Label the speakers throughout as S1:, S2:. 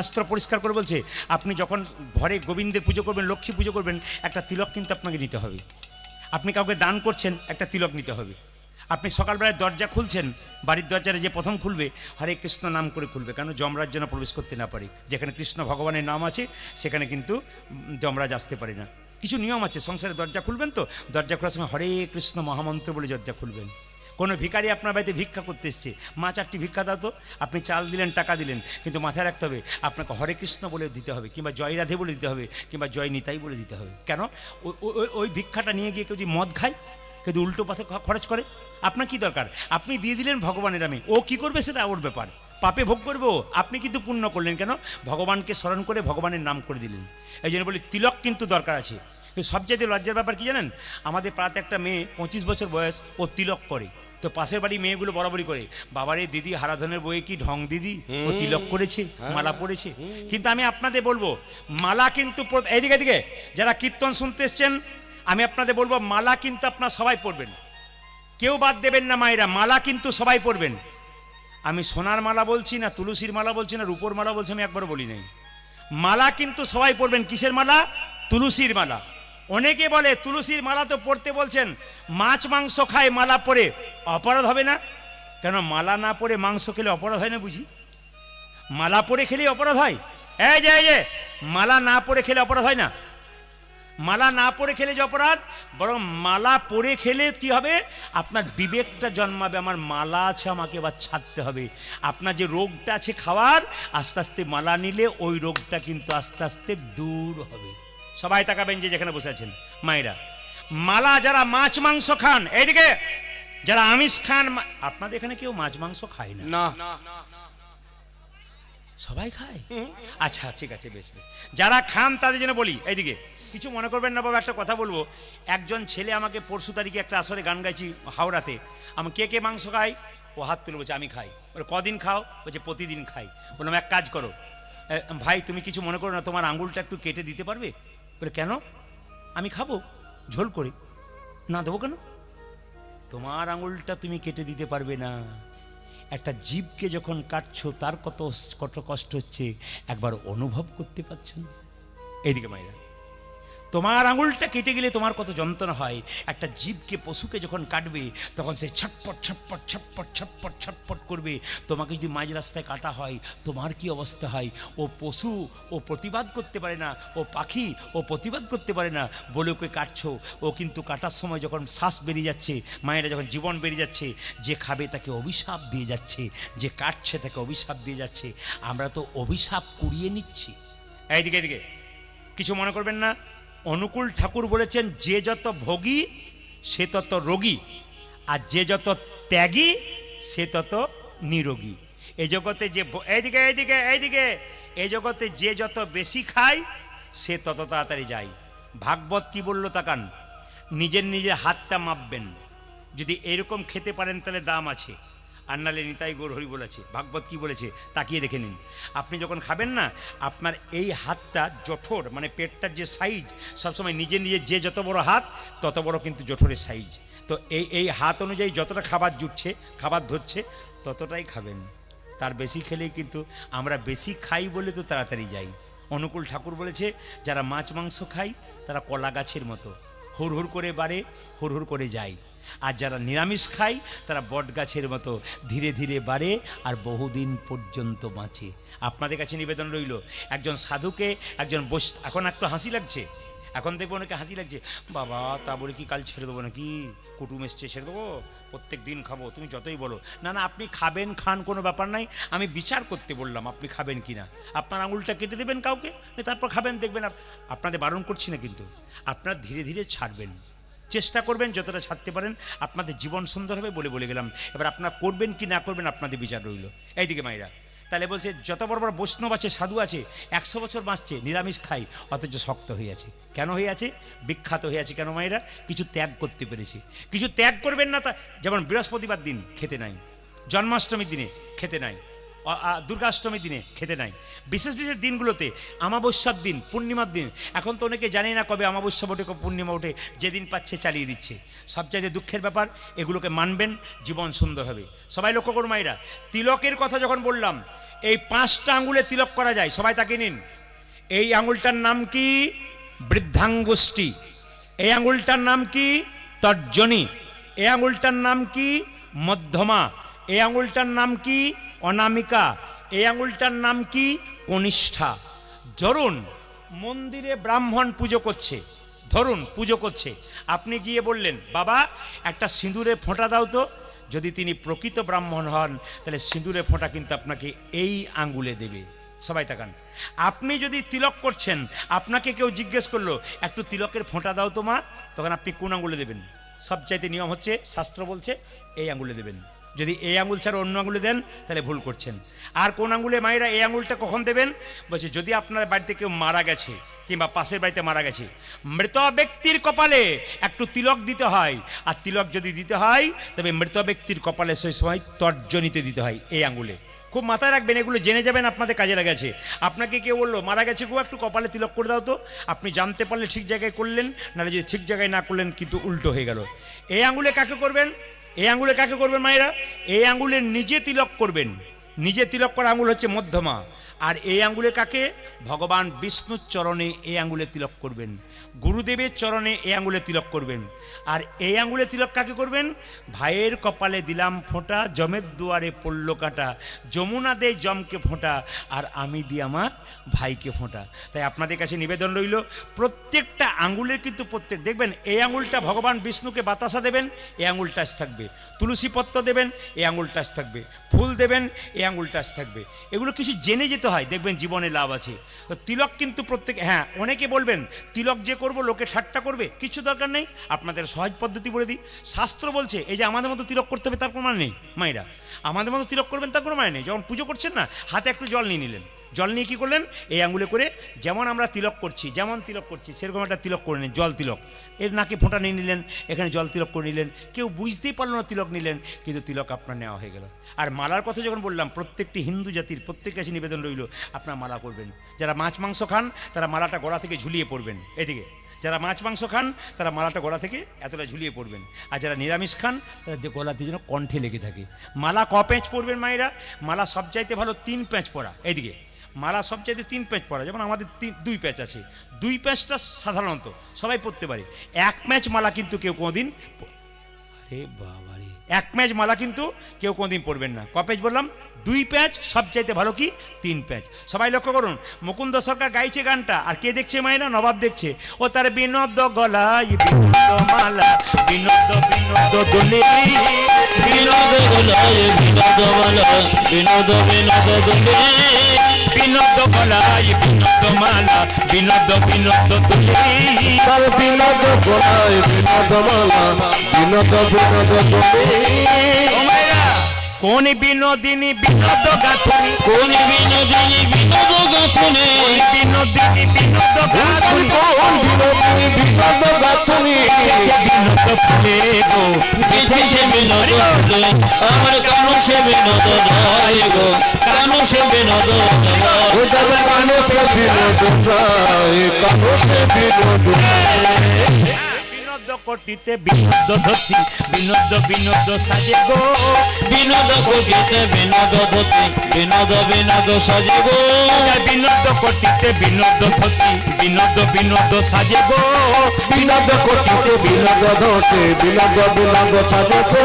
S1: শাস্ত্র পরিষ্কার করে বলছে আপনি যখন ঘরে গোবিন্দের পুজো করবেন, লক্ষ্মী পুজো করবেন, একটা তিলক কিন্তু আপনাকে নিতে হবে। আপনি কাউকে দান করছেন, একটা তিলক নিতে হবে। আপনি সকালবেলায় দরজা খুলছেন, বাড়ির দরজাটা যে প্রথম খুলবে হরে কৃষ্ণ নাম করে খুলবে, কেন যমরাজ যেন প্রবেশ করতে না পারে। যেখানে কৃষ্ণ ভগবানের নাম আছে সেখানে কিন্তু যমরাজ আসতে পারে না। কিছু নিয়ম আছে সংসারে। দরজা খুলবেন তো দরজা খোলার সময় হরে কৃষ্ণ মহামন্ত্র বলে দরজা খুলবেন। কোনো ভিখারি আপনার বাড়িতে ভিক্ষা করতে এসছে, মা চারটি ভিক্ষা দাও তো, আপনি চাল দিলেন, টাকা দিলেন, কিন্তু মাথায় রাখতে হবে আপনাকে হরে কৃষ্ণ বলে দিতে হবে, কিংবা জয় রাধে বলে দিতে হবে, কিংবা জয় নিতাই বলে দিতে হবে। কেন? ওই ভিক্ষাটা নিয়ে গিয়ে কেউ যদি মদ খায়, কেউ যদি উল্টো পথে খরচ করে, আপনার কি দরকার? আপনি দিয়ে দিলেন ভগবানের নামে, ও কি করবে সেটা ওর ব্যাপার, পাপে ভোগ করবে ও, আপনি কিন্তু পুণ্য করলেন। কেন? ভগবানকে স্মরণ করে ভগবানের নাম করে দিলেন। এই জন্য বলি তিলক কিন্তু দরকার আছে। কিন্তু সবচেয়ে লজ্জার ব্যাপার কি জানেন? আমাদের পাড়াতে একটা মেয়ে 25 বছর বয়স, ও তিলক করে। তো পাশের বাড়ি মেয়েগুলো বরাবরই করে, বাবারে দিদি হারাধনের বইয়ে কি ঢং দিদি, ও তিলক করেছে, মালা পড়েছে। কিন্তু আমি আপনাদের বলবো মালা কিন্তু এইদিকে এদিকে যারা কীর্তন শুনতে এসছেন, আমি আপনাদের বলবো মালা কিন্তু আপনারা সবাই পড়বেন, কেউ বাদ দেবেন না মায়েরা, মালা কিন্তু সবাই পড়বেন। আমি সোনার মালা বলছি না, তুলসীর মালা বলছি না, রূপোর মালা বলছি, আমি একবারও বলি নাই। মালা কিন্তু সবাই পড়বেন। কিসের মালা? তুলসীর মালা। অনেকে বলে তুলসীর মালা তো পড়তে বলছেন, মাছ মাংস খায় মালা পরে অপরাধ হবে না? কেন মালা না পরে মাংস খেলে অপরাধ হয় না বুঝি? মালা পরে খেলে অপরাধ হয়? এই যে মালা না পরে খেলে অপরাধ হয় না? মালা না পরে খেলে যে অপরাধ, বরং মালা পরে খেলে কি হবে? আপনার বিবেকটা জন্মাবে, আমার মালা আছে, আমাকে এবার ছাড়তে হবে। আপনার যে রোগটা আছে খাওয়ার, আস্তে আস্তে মালা নিলে ওই রোগটা কিন্তু আস্তে আস্তে দূর হবে। সবাই তাকাবেন যে যেখানে বসে আছেন মায়েরা। মালা যারা মাছ মাংস খান, এইদিকে যারা আমিষ খান, আপনাদের এখানে কেউ মাছ মাংস খায় না? সবাই খায়? আচ্ছা ঠিক আছে, বেশ বেশ। যারা খান তাদের জন্য বলি, এইদিকে কিছু মনে করবেন না বাবা, একটা কথা বলবো। একজন ছেলে আমাকে পরশু তারিখে একটা আসরে গান গাইছি হাওড়াতে, আমি কে কে মাংস খাই, ও হাত তুলে বলছে আমি খাই। বলে কদিন খাও? বলছে প্রতিদিন খাই। বললাম এক কাজ করো ভাই, তুমি কিছু মনে করো না, তোমার আঙুলটা একটু কেটে দিতে পারবে? বলে কেন? আমি খাবো ঝোল করে। না দেবো কেন? তোমার আঙুলটা তুমি কেটে দিতে পারবে না। একটা জীবকে যখন কাটছো তার কত কষ্ট হচ্ছে একবার অনুভব করতে পারছো না? এইদিকে মায়েরা, তোমার আঙুলটা কেটে গেলে তোমার কত যন্ত্রণা হয়। একটা জীবকে, পশুকে যখন কাটবে তখন সে ছটপট ছটপট ছটপট ছটপট ছটপট করবে। তোমাকে যদি মাঝ রাস্তায় কাটা হয় তোমার কি অবস্থা হয়? ও পশু, ও প্রতিবাদ করতে পারে না, ও পাখি, ও প্রতিবাদ করতে পারে না বলে ওকে কাটছো। ও কিন্তু কাটার সময় যখন শ্বাস বেরিয়ে যাচ্ছে, মায়েরা যখন জীবন বেরিয়ে যাচ্ছে, যে খাবে তাকে অভিশাপ দিয়ে যাচ্ছে, যে কাটছে তাকে অভিশাপ দিয়ে যাচ্ছে। আমরা তো অভিশাপ কুড়িয়ে নিচ্ছি। এইদিকে এদিকে কিছু মনে করবেন না। অনুকূল ঠাকুর বলেছেন, যে যত ভোগী সে তত রোগী, আর যে যত ত্যাগী সে তত নিরোগী। এই জগতে যে এইদিকে এইদিকে এইদিকে এই জগতে যে যত বেশি খায় সে তত তাড়াতাড়ি যায়। ভাগবত কি বলল তাকান, নিজের হাতটা মাপবেন, যদি এরকম খেতে পারেন তাহলে দাম আছে, আর নালে নিতাই গৌর হরি বলেছে। ভাগবত কি বলেছে তাকিয়ে দেখে নিন। আপনি যখন খাবেন না, আপনার এই হাতটা জঠোর, মানে পেটটার যে সাইজ, সবসময় নিজের যে যত বড় হাত তত বড় কিন্তু জঠোরের সাইজ। তো এই হাত অনুযায়ী যতটা খাবার জুটছে, খাবার ধরছে, ততটাই খাবেন। তার বেশি খেলেই কিন্তু আমরা বেশি খাই বলে তো তাড়াতাড়ি যাই। অনুকূল ঠাকুর বলেছে, যারা মাছ মাংস খায় তারা কলা গাছের মতো, হুড় হুড় করে বাড়ে, হুড় হুড় করে যায়। আর যারা নিরামিষ খায় তারা বট গাছের মতো ধীরে ধীরে বাড়ে আর বহুদিন পর্যন্ত বাঁচে। আপনাদের কাছে নিবেদন রইল, একজন সাধুকে একজন এখন একটু হাসি লাগছে, এখন দেখবো অনেকে হাসি লাগছে, বাবা তা বলে কি কাল ছেড়ে দেবো নাকি, কুটুম এসছে ছেড়ে দেবো, প্রত্যেক দিন খাবো, তুমি যতই বলো। না না, আপনি খাবেন, খান, কোনো ব্যাপার নাই। আমি বিচার করতে বললাম আপনি খাবেন কি না। আপনার আঙুলটা কেটে দেবেন কাউকে, তারপর খাবেন, দেখবেন। আপনাদের বারণ করছি না, কিন্তু আপনারা ধীরে ধীরে ছাড়বেন, চেষ্টা করবেন যতটা ছাড়তে পারেন, আপনাদের জীবন সুন্দর হবে বলে গেলাম। এবার আপনারা করবেন কি না করবেন আপনাদের বিচার রইল। এইদিকে মায়েরা, তাহলে বলছে যত বড় বড় বৈষ্ণব আছে, সাধু আছে, 100 বছর বাঁচছে, নিরামিষ খাই, অথচ শক্ত হয়ে আছে। কেন হয়ে আছে? বিখ্যাত হয়ে আছে। কেন মায়েরা? কিছু ত্যাগ করতে পেরেছে। কিছু ত্যাগ করবেন না, তা যেমন বৃহস্পতিবার দিন খেতে নাই, জন্মাষ্টমীর দিনে খেতে নাই, দুর্গাষ্টমীর দিনে খেতে নাই, বিশেষ বিশেষ দিনগুলোতে, অমাবস্যার দিন, পূর্ণিমার দিন। এখন তো অনেকে জানে না কবে অমাবস্যা ওঠে, কবে পূর্ণিমা ওঠে, যেদিন পাচ্ছে চালিয়ে দিচ্ছে। সবচাইতে দুঃখের ব্যাপার, এগুলোকে মানবেন, জীবন সুন্দর হবে। সবাই লক্ষ্য করুন মায়েরা, তিলকের কথা যখন বললাম, এই 5টা আঙ্গুলে তিলক করা যায়, সবাই তাকে নিন। এই আঙ্গুলটার নাম কি? বৃদ্ধাঙ্গুষ্টি। এই আঙ্গুলটার নাম কি? তর্জনী। এই আঙ্গুলটার নাম কি? মধ্যমা। এই আঙ্গুলটার নাম কি? অনামিকা। এই আঙ্গুলটার নাম কি? কনিষ্ঠা। ধরুন মন্দিরে ব্রাহ্মণ পুজো করছে, ধরুন পুজো করছে, আপনি গিয়ে বললেন বাবা একটা সিঁদুরে ফোঁটা দাও তো। যদি তিনি প্রকৃত ব্রাহ্মণ হন তাহলে সিঁদুরে ফোঁটা কিন্তু আপনাকে এই আঙ্গুলে দেবে। সবাই তাকান। আপনি যদি তিলক করছেন, আপনাকে কেউ জিজ্ঞেস করলো একটু তিলকের ফোঁটা দাও তো মা, তখন আপনি কোন আঙ্গুলে দেবেন? সবচাইতে নিয়ম হচ্ছে, শাস্ত্র বলছে এই আঙ্গুলে দেবেন। যদি এই আঙ্গুল ছাড়া অন্য আঙ্গুলে দেন তাহলে ভুল করছেন। আর কোন আঙ্গুলে মায়েরা এই আঙ্গুলটা কখন দেবেন? বলছে যদি আপনার বাড়িতে কেউ মারা গেছে কিংবা পাশের বাড়িতে মারা গেছে, মৃত ব্যক্তির কপালে একটু তিলক দিতে হয়। আর তিলক যদি দিতে হয় তবে মৃত ব্যক্তির কপালে সেই সময় তর্জনীতে দিতে হয়, এই আঙ্গুলে। খুব মাথায় রাখবেন, এগুলো জেনে যাবেন, আপনাদের কাজে লাগেছে। আপনাকে কেউ বললো মারা গেছে গো একটু কপালে তিলক করে দাও তো, আপনি জানতে পারলে ঠিক জায়গায় করলেন, নাহলে যদি ঠিক জায়গায় না করলেন কিন্তু উল্টো হয়ে গেল। এই আঙ্গুলে কাকে করবেন? এই আঙ্গুলে কাকে করবেন মায়েরা? এই আঙ্গুলে নিজে তিলক করবেন। নিজে তিলক করা আঙ্গুল হচ্ছে মধ্যমা। আর এই আঙ্গুলে কাকে? ভগবান বিষ্ণুর চরণে এই আঙ্গুলে তিলক করবেন, গুরুদেবের চরণে এই আঙ্গুলে তিলক করবেন। আর এই আঙ্গুলে তিলক কাকে করবেন? ভাইয়ের কপালে দিলাম ফোঁটা, জমের দুয়ারে পড়ল কাটা, যমুনা দে জমকে ফোঁটা, আর আমি দিই আমার ভাইকে ফোঁটা। তাই আপনাদের কাছে নিবেদন রইল, প্রত্যেকটা আঙ্গুলের কিন্তু দেখবেন এই আঙ্গুলটা ভগবান বিষ্ণুকে বাতাসা দেবেন, এই আঙ্গুল টাচ থাকবে। তুলসী পত্র দেবেন, এই আঙ্গুল টাচ থাকবে। ফুল দেবেন, এই আঙ্গুল টাচ থাকবে। এগুলো কিছু জেনে যেতে হয়, দেখবেন জীবনে লাভ আছে। তো তিলক কিন্তু প্রত্যেক, হ্যাঁ অনেকে বলবেন তিলক যে করব লোকে ঠাট্টা করবে, কিছু দরকার নেই। আপনাদের সহজ পদ্ধতি বলে দিই। শাস্ত্র বলছে এই যে আমাদের মতো তিলক করতে হবে তার প্রমাণ নেই মায়েরা, আমাদের মতো তিলক করবেন তার কোনো মানে নেই। যখন পুজো করছেন না, হাতে একটু জল নিয়ে নিলেন, জল নিয়ে কী করলেন? এই আঙ্গুলে করে যেমন আমরা তিলক করছি, যেমন তিলক করছি সেরকম একটা তিলক করে নিন, জল তিলক। এর নাকে ফোঁটা নিয়ে নিলেন, এখানে জল তিলক করে নিলেন। কেউ বুঝতেই পারলো না তিলক নিলেন, কিন্তু তিলক আপনার নেওয়া হয়ে গেল। আর মালার কথা যখন বললাম, প্রত্যেকটি হিন্দু জাতির প্রত্যেক কাছে নিবেদন রইল আপনার মালা করবেন। যারা মাছ মাংস খান তারা মালাটা গলা থেকে ঝুলিয়ে পড়বেন এদিকে, যারা মাছ মাংস খান তারা মালাটা গলা থেকে এতটা ঝুলিয়ে পড়বেন। আর যারা নিরামিষ খান তারা গলা দিয়ে যেন কণ্ঠে লেগে থাকে। মালা ক প্যাঁচ পরবেন মায়েরা? মালা সবচাইতে ভালো 3 প্যাঁচ পরা। এইদিকে মালা সবচাইতে 3 প্যাঁচ পরা, যেমন আমাদের 2 প্যাঁচ আছে। 2 প্যাঁচটা সাধারণত সবাই পরতে পারে। 1 প্যাঁচ মালা কিন্তু কেউ কোনোদিন, আরে বাবা রে, 1 প্যাঁচ মালা কিন্তু কেউ কোনোদিন পরবেন না। ক প্যাঁচ বললাম? 2 প্যাঁচ। সবচাইতে ভালো কি? 3 প্যাঁচ। সবাই লক্ষ্য করুন, মুকুন্দ সরকার গাইছে গানটা, আর কে দেখছে মায়েরা? নবাব দেখছে। ও তার বিনোদ গলায় বিনোদ মালা, বিনোদ বিনোদ দোলে, বিনোদ গলায় বিনোদ মালা, বিনোদ বিনোদ দোলে, বিনোদ গলায় বিনোদ মালা, বিনোদ বিনোদ দোলে,
S2: তার বিনোদ গলায় বিনোদ মালা, বিনোদ বিনোদ দোলে।
S1: কোন বিনোদিনী বিনোদ গাথুনি,
S2: কোন বিনোদিনী বিনোদ গাথুনি,
S1: বিনোদিনী বিনোদ গাথুনি,
S2: কোন বিনোদিনী বিনোদ গাথুনি,
S1: বিনোদ ফুলে গো,
S2: বিদেশে বিনোদ ফুলে, আমার কানু সে বিনোদ গায় গো, কানু সে বিনোদ গায়, ও যাবে কানু সে বিনোদ গায়, কানু সে বিনোদ গায়।
S1: বিনোদ কোটিতে বিনোদ ধরতি, বিনোদ বিনোদ সাজে গো,
S2: বিনোদ কোটিতে বিনোদ ধরতি, বিনোদ বিনোদ সাজে গো,
S1: বিনোদ কোটিতে বিনোদ ধরতি, বিনোদ বিনোদ সাজে গো,
S2: বিনোদ কোটিতে বিনোদ ধরতি, বিনোদ বিনোদ সাজে গো,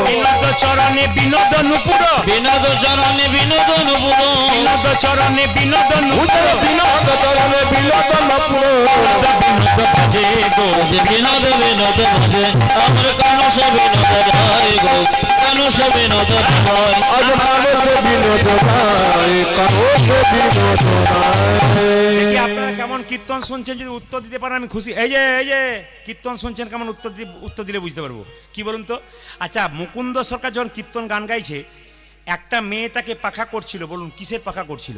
S1: বিনোদ চরণে বিনোদ নুপুর,
S2: বিনোদ চরণে বিনোদ নুপুর,
S1: বিনোদ চরণে বিনোদ নুপুর,
S2: বিনোদ চরণে বিনোদ নুপুর,
S1: বিনোদ বাজে গো,
S2: বিনোদ বিনোদ বাজে, আমার কানু সে বিনোদ গায় গো, কানু সে বিনোদ গায়, আজ কানু সে বিনোদ গায়, কানু সে বিনোদ গায়।
S1: আপনারা কেমন কীর্তন শুনছেন? যদি উত্তর দিতে পারেন আমি খুশি। এই যে কীর্তন শুনছেন, কেমন উত্তর দিলে বুঝতে পারবো। কি বলুন তো? আচ্ছা, মুকুন্দ সরকার যখন কীর্তন গান গাইছে, একটা মেয়ে তাকে পাখা করছিল। বলুন কিসের পাখা করছিল?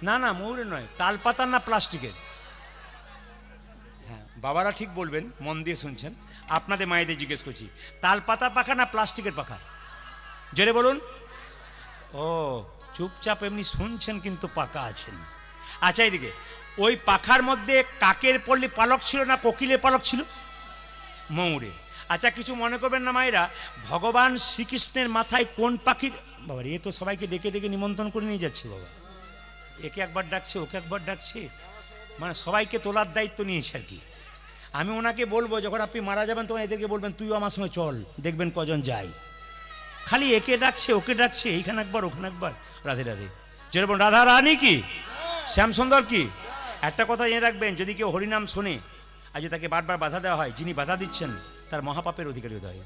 S1: না না, ময়ূরের নয়, তালপাতার না প্লাস্টিকের? হ্যাঁ, বাবারা ঠিক বলবেন, মন দিয়ে শুনছেন। আপনাদের মায়েদের জিজ্ঞেস করছি, তালপাতা পাখা না প্লাস্টিকের পাখা? জোরে বলুন। ও, চুপচাপ এমনি শুনছেন কিন্তু পাকা আছেন। আচ্ছা, এইদিকে ওই পাখার মধ্যে কাকের পল্লী পালক ছিল না কোকিলের পালক ছিল? ময়ূরে। আচ্ছা, কিছু মনে করবেন না মায়েরা, ভগবান শ্রীকৃষ্ণের মাথায় কোন পাখির বাবা এ তো সবাইকে ডেকে ডেকে নিমন্ত্রণ করে নিয়ে যাচ্ছে বাবা, একে একবার ডাকছে ওকে একবার ডাকছে, মানে সবাইকে তোলার দায়িত্ব নিয়েছে আর কি। আমি ওনাকে বলবো যখন আপনি মারা যাবেন তখন এদেরকে বলবেন তুইও আমার সঙ্গে চল, দেখবেন কজন যায়। খালি একে ডাকছে ওকে ডাকছে, এইখানে একবার ওখানে একবার। রাধে রাধে। যেরকম রাধা রানী কি, শ্যামসুন্দর কি। একটা কথা জেনে রাখবেন, যদি কেউ হরিনাম শোনে আর যদি তাকে বারবার বাধা দেওয়া হয়, যিনি বাধা দিচ্ছেন তার মহাপাপের অধিকারী হতে হয়।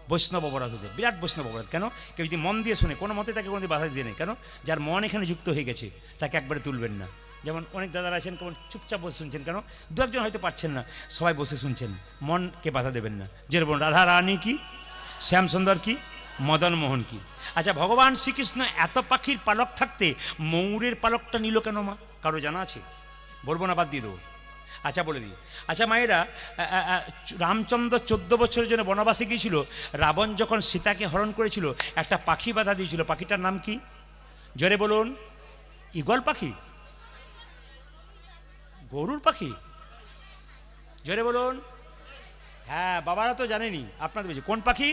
S1: বৈষ্ণব অপরাধ হতে, বিরাট বৈষ্ণব অপরাধ। কেন? কেউ যদি মন দিয়ে শোনে, কোনো মতে তাকে কোনো বাধা দিয়ে নেই। কেন? যার মন এখানে যুক্ত হয়ে গেছে তাকে একবারে তুলবেন না। যেমন অনেক দাদারা আছেন কেমন চুপচাপ বসে শুনছেন, কেন? দু একজন হয়তো পারছেন না, সবাই বসে শুনছেন, মনকে বাধা দেবেন না। যেরকম রাধা রানী কি, শ্যামসুন্দর কি, মদন মোহন কি। আচ্ছা, ভগবান শ্রীকৃষ্ণ এত পাখির পালক থাকতে ময়ূরের পালকটা নিল কেন মা? কারো জানা আছে? বলবো না, বাদ দিয়ে দেবো। আচ্ছা বলে দিই। আচ্ছা মায়েরা, রামচন্দ্র 14 বছরের জন্য বনবাসে গিয়েছিল। রাবণ যখন সীতাকে হরণ করেছিল একটা পাখি বাধা দিয়েছিল, পাখিটার নাম কি? জোরে বলুন। ঈগল পাখি, গরুর পাখি, জোরে বলুন। হ্যাঁ, বাবারা তো জানেনি, আপনাদের বলছি কোন পাখি?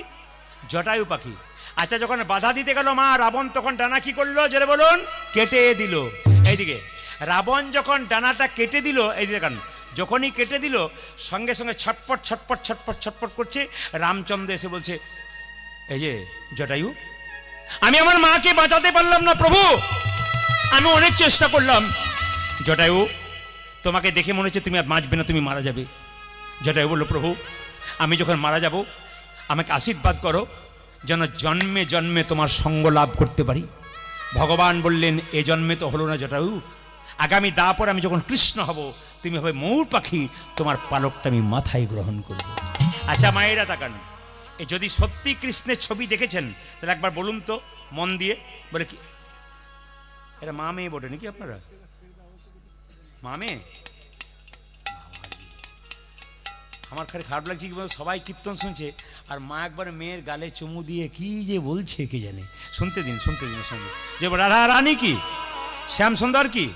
S1: জটায়ু পাখি। আচ্ছা, যখন বাধা দিতে গেল মা রাবণ, তখন ডানা কি করলো? জোরে বলুন। কেটে দিল। এইদিকে রাবণ যখন ডানাটা কেটে দিল, এই দেখেন, যখনই কেটে দিল সঙ্গে সঙ্গে ছটপট ছটপট ছটপট ছটপট করছে। রামচন্দ্র এসে বলছে, এই যে জটায়ু, আমি আমার মাকে বাঁচাতে পারলাম না প্রভু, আমি অনেক চেষ্টা করলাম। জটায়ু, তোমাকে দেখে মনে হচ্ছে তুমি আর বাঁচবে না, তুমি মারা যাবে। জটায়ু বলল, প্রভু আমি যখন মারা যাব আমাকে আশীর্বাদ করো যেন জন্মে জন্মে তোমার সঙ্গ লাভ করতে পারি। ভগবান বললেন, এ জন্মে তো হলো না জটায়ু, আগামী দাপর আমি যখন কৃষ্ণ হব তুমি হবে ময়ূর পাখি, তোমার পালকটা আমি মাথায় গ্রহণ করব। আচ্ছা মায়েরা তাকান, এ যদি সত্যি কৃষ্ণের ছবি দেখেছেন তাহলে একবার বলুন তো মন দিয়ে। বলে কি এরা মা মেয়ে বটে নাকি আপনারা? মা মেয়ে? আমার খালি খারাপ লাগছে কি বলতো, সবাই কীর্তন শুনছে আর মা একবার মেয়ের গালে চুমু দিয়ে কি যে বলছে কে জানে। শুনতে দিন শুনতে দিন শুনতে। যে রাধা রানী কি, শ্যামসুন্দর কি।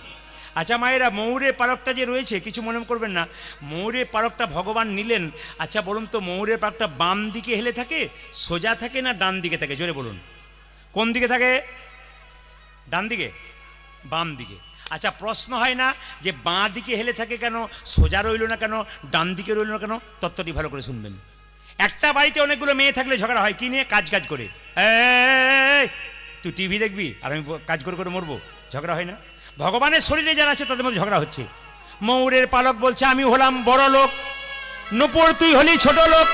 S1: আচ্ছা মায়েরা, ময়ূরের পালকটা যে রয়েছে কিছু মনে করবেন না, ময়ূরের পালকটা ভগবান নিলেন। আচ্ছা বলুন তো, ময়ূরের পালকটা বাম দিকে হেলে থাকে, সোজা থাকে না ডান দিকে থাকে? জোরে বলুন। কোন দিকে থাকে? ডান দিকে? বাম দিকে? আচ্ছা, প্রশ্ন হয় না যে বাঁ দিকে হেলে থাকে কেন, সোজা রইল না কেন, ডান দিকে রইল না কেন? তত্ত্বটি ভালো করে শুনবেন। একটা বাড়িতে অনেকগুলো মেয়ে থাকলে ঝগড়া হয় কি নিয়ে? কাজ কাজ করে। এই তুই টিভি দেখবি আর আমি কাজ করে করে মরবো, ঝগড়া হয় না? ভগবানের শরীরে যারা আছে তাদের মধ্যে ঝগড়া হচ্ছে। ময়ূরের পালক বলছে, আমি হলাম বড় লোক, নূপুর তুই হলি ছোট লোক,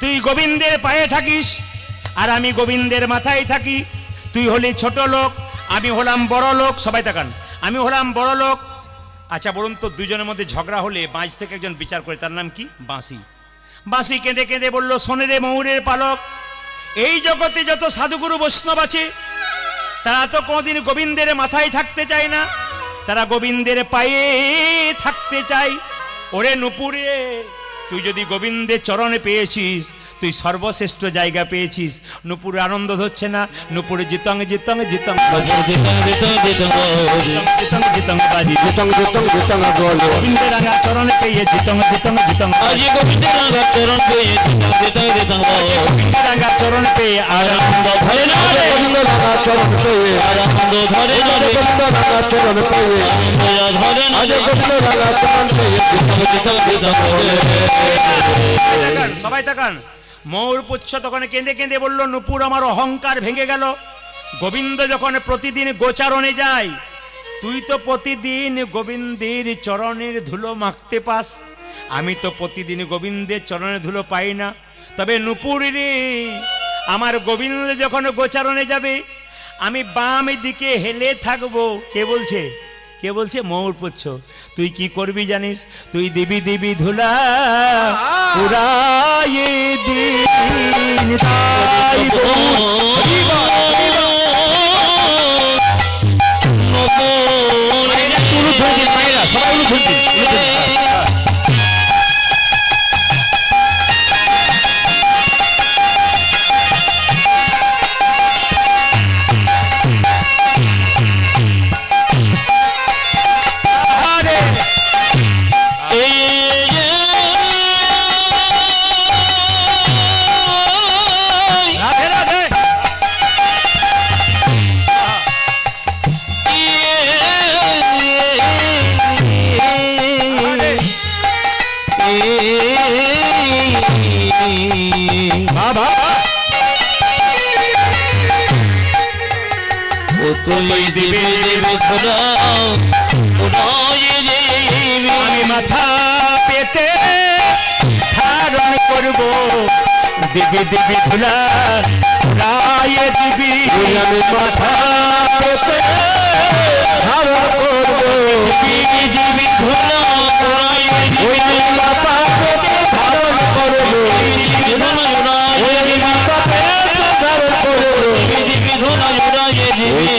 S1: তুই গোবিন্দের পায়ে থাকিস আর আমি গোবিন্দের মাথায় থাকি। তুই হলি ছোট লোক, আমি হলাম বড় লোক। সবাই তাকান, আমি হলাম বড় লোক। আচ্ছা বলুন তো, দুজনের মধ্যে ঝগড়া হলে বাঁশ থেকে একজন বিচার করে, তার নাম কি? বাঁশি। বাঁশি কেঁদে কেঁদে বলল, শোনে রে ময়ূরের পালক, এই জগতে যত সাধুগুরু বৈষ্ণব আছে তারা তো কোনোদিন গোবিন্দের মাথায় থাকতে চায় না, তারা গোবিন্দের পায়ে থাকতে চায়। ওরে নুপুরে, তুই যদি গোবিন্দের চরণে পেয়েছিস, তুই সর্বশ্রেষ্ঠ জায়গা পেয়েছিস। নুপুরে আনন্দ ধরছে না, নুপুরে জিতং জিতং জিতং গোবিন্দের রাঙা চরণে পেয়ে জিতং জিতং জিতং, গোবিন্দের রাঙা চরণ পেয়ে আনন্দ ধরে না, আনন্দ ধরে সবাই তাকান। ময়ূর পুচ্ছ তখন কেঁদে কেঁদে বলল, নুপুর আমার অহংকার ভেঙে গেল। গোবিন্দ যখন প্রতিদিন গোচারণে যায়, তুই তো প্রতিদিন গোবিন্দের চরণের ধুলো মাখতে পাস, আমি তো প্রতিদিন গোবিন্দের চরণের ধুলো পাই না। তবে নুপুর রে, আমার গোবিন্দ যখন গোচারণে যাবে আমি বাম দিকে হেলে থাকবো। কে বলছে? কে বলছে? ময়ূর পুচ্ছ। তুই কি করবি জানিস? তুই দিবি দিবি ধুলা উড়াইয়ে দিন তাই সবাই
S2: কতই দেবে দেবে ধরা উদয় দেবী
S1: আমি মাথা পেতে ধারণ করব দেবে দেবে ধুলা রায় দিবি
S2: আমি মাথা পেতে ধারণ করব
S1: দিবি দিবি ধুলা রায় দিবি
S2: মাথা পেতে ধারণ করব মাথা পেতে ধারণ করব
S1: দিবি ধুলা রায় দিবি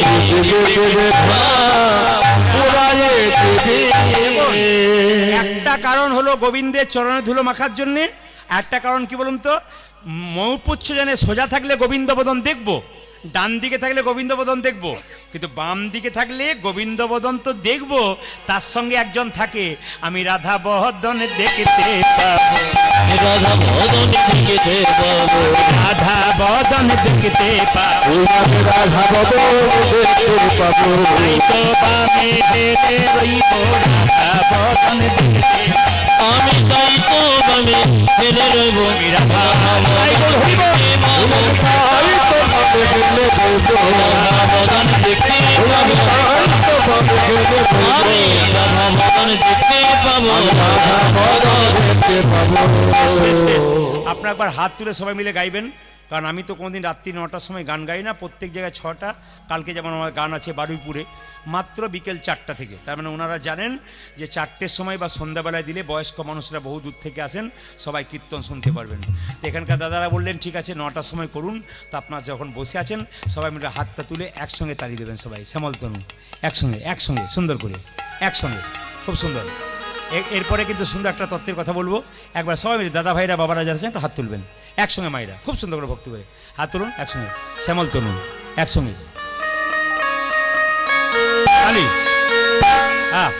S1: একটা কারণ হলো গোবিন্দের চরণে ধুলো মাখার জন্য। একটা কারণ কি বলুন তো, মৌপুচ্ছ জানে সোজা থাকলে গোবিন্দ বদন দেখবো, ডান দিকে থাকলে গোবিন্দ বদন দেখবো, কিন্তু বাম দিকে থাকলে গোবিন্দ বদন তো দেখবো, তার সঙ্গে একজন থাকে আমি রাধা বদন দেখতে পাবো,
S2: রাধা বদন দেখিতে পাবো
S1: রাধা বদন দেখতে পাবো,
S2: রাধা বদন দেখতে পাবো
S1: তাই তো বামে হেরে রইব রাধা বদন দেখতে
S2: আমি তাই তো বামে ফেলে রইব
S1: রাধা
S2: বদন দেখতে পাবো আমি রাধা বদন দেখতে পাবো
S1: বেশ, বেশ। আপনারা একবার হাত তুলে সবাই মিলে গাইবেন, কারণ আমি তো কোনোদিন রাত্রি 9টার সময় গান গাই না, প্রত্যেক জায়গায় 6টা। কালকে যেমন আমার গান আছে বারুইপুরে, মাত্র বিকেল 4টা থেকে। তার মানে ওনারা জানেন যে 4টের সময় বা সন্ধ্যাবেলায় দিলে বয়স্ক মানুষরা বহু দূর থেকে আসেন, সবাই কীর্তন শুনতে পারবেন। তো এখানকার দাদারা বললেন ঠিক আছে 9টার সময় করুন। তো আপনারা যখন বসে আছেন সবাই মিলে হাতটা তুলে একসঙ্গে তালি দেবেন, সবাই শ্যামলতনু একসঙ্গে একসঙ্গে সুন্দর করে একসঙ্গে, খুব সুন্দর। এরপরে কিন্তু সুন্দর একটা তত্ত্বের কথা বলবো। একবার সবাই মিলে দাদা ভাইরা বাবারা যারা আছেন একটু হাত তুলবেন একসঙ্গে, মায়েরা খুব সুন্দর করে ভক্তি করে হাত তুলুন একসঙ্গে, শ্যামল তনু একসঙ্গে আলি হ্যাঁ।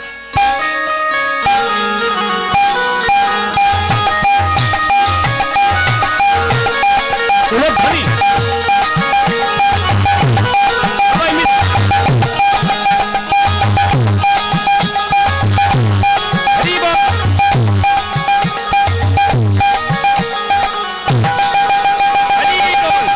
S1: ধ্বনি সবাই মিলে হরি বল। হরি বল।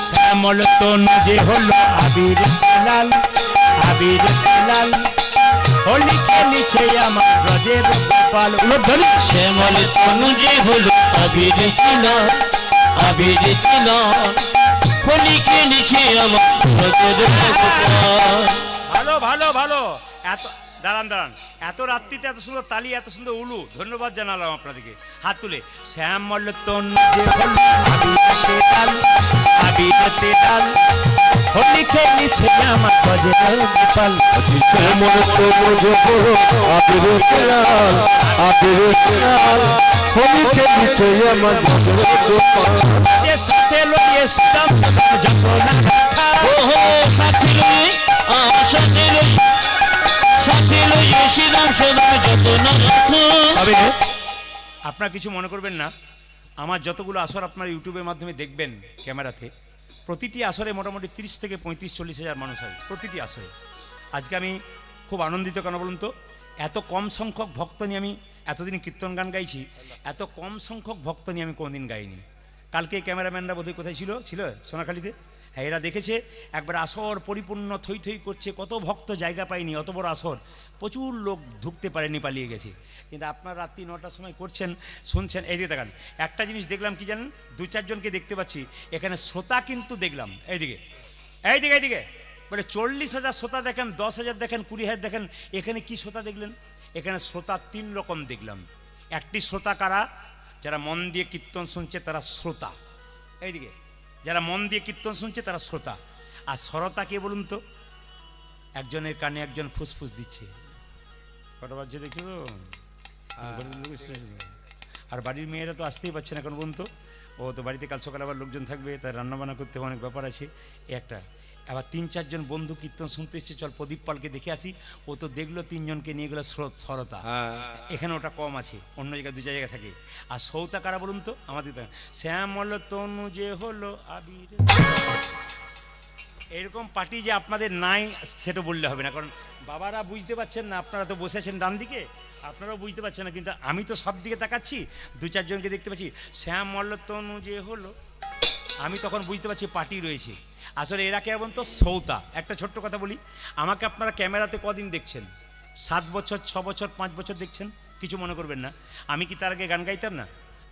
S1: শ্যামল তনু যে হলো আবির লাল, আবির লাল হোলি খেলিছে আমার ব্রজের গোপাল। ধ্বনি
S2: শ্যামল তনু যে হলো আবির কিনার, আবির কিনার হোলি খেলেছে আমার ব্রজের গোপাল।
S1: ভালো ভালো ভালো। এত দাঁড়ান দাঁড়ান, এত রাত্রিতে এত সুন্দর তালি, এত সুন্দর উলু, ধন্যবাদ জানালাম আপনাদেরকে। হাত তুলে শ্যামল তনু যে হলো আবিরতে ডাল, আবিরতে ডাল হোলি খেলিছে আমার ব্রজের গোপাল।
S2: শ্যামল তনু যে হলো আবির কিনার, আবির কিনার হোলি খেলেছে আমার ব্রজের গোপাল।
S1: যে সাথে লইয়ে শ্রীরাম সদা যত না কথা,
S2: ওহো সাথী লই সাথী লই সাথী লই শ্রীরাম সদা যত না রাখো।
S1: তবে আপনারা কিছু মনে করবেন না, আমার যতগুলো আসর আপনারা ইউটিউবের মাধ্যমে দেখবেন ক্যামেরাতে, প্রতিটি আসরে মোটামুটি 30 থেকে 35-40 হাজার মানুষ হয় প্রতিটি আসরে। আজকে আমি খুব আনন্দিত কেন বলুন তো, এত কম সংখ্যক ভক্ত নিয়ে আমি এতদিন কীর্তন গান গাইছি, এত কম সংখ্যক ভক্ত নিয়ে আমি কোনোদিন গাইনি। কালকে ক্যামেরাম্যানরা বোধহয় কোথায় ছিল সোনাখালীতে, হ্যাঁ এরা দেখেছে একবার আসর পরিপূর্ণ থই থই করছে, কত ভক্ত জায়গা পায়নি, অত বড় আসর, প্রচুর লোক ঢুকতে পারেনি, পালিয়ে গেছে। কিন্তু আপনার রাত্রি 9টার সময় করছেন, শুনছেন। এই দিকে দেখান, একটা জিনিস দেখলাম কি জানেন, 2-4 জনকে দেখতে পাচ্ছি এখানে শ্রোতা কিন্তু দেখলাম এইদিকে এইদিকে এইদিকে বলে 40,000 শ্রোতা দেখেন, 10,000 দেখেন, 20,000 দেখেন, এখানে কি শ্রোতা দেখলেন? এখানে শ্রোতা 3 রকম দেখলাম। একটি শ্রোতা কারা? যারা মন দিয়ে কীর্তন শুনছে তারা শ্রোতা, এইদিকে যারা মন দিয়ে কীর্তন শুনছে তারা শ্রোতা। আর শ্রোতা কে বলুন তো? একজনের কানে একজন ফুসফুস দিচ্ছে, কটা বাজছে দেখি তো, আর বাড়ির মেয়েরা তো আসতেই পারছে না, এখন বলুন তো, ও তো বাড়িতে কাল সকালে আবার লোকজন থাকবে, তাই রান্নাবান্না করতে অনেক ব্যাপার আছে। একটা আবার 3-4 জন বন্ধু কীর্তন শুনতে এসছে, চল প্রদীপ পালকে দেখে আসি, ও তো দেখলো 3 জনকে নিয়ে গেলো শ্রোতা। এখানে ওটা কম আছে, অন্য জায়গায় 2 জায়গায় থাকে। আর সৌতা কারা বলুন তো? আমাদের শ্যামল তনু যে হলো আবির, এরকম পার্টি যে আপনাদের নাই সেটা বললে হবে না, কারণ বাবারা বুঝতে পারছেন না, আপনারা তো বসে আছেন ডান দিকে, আপনারাও বুঝতে পারছেন না, কিন্তু আমি তো সব দিকে তাকাচ্ছি, দু চারজনকে দেখতে পাচ্ছি, শ্যাম মল্লতনু যে হলো, আমি তখন বুঝতে পারছি পার্টি রয়েছে। আসলে এরা কেমন তো সৌতা। একটা ছোট্ট কথা বলি, আমাকে আপনারা ক্যামেরাতে কদিন দেখছেন? 7 বছর, 6 বছর, 5 বছর দেখছেন, কিছু মনে করবেন না। আমি কি তার আগে গান গাইতাম না?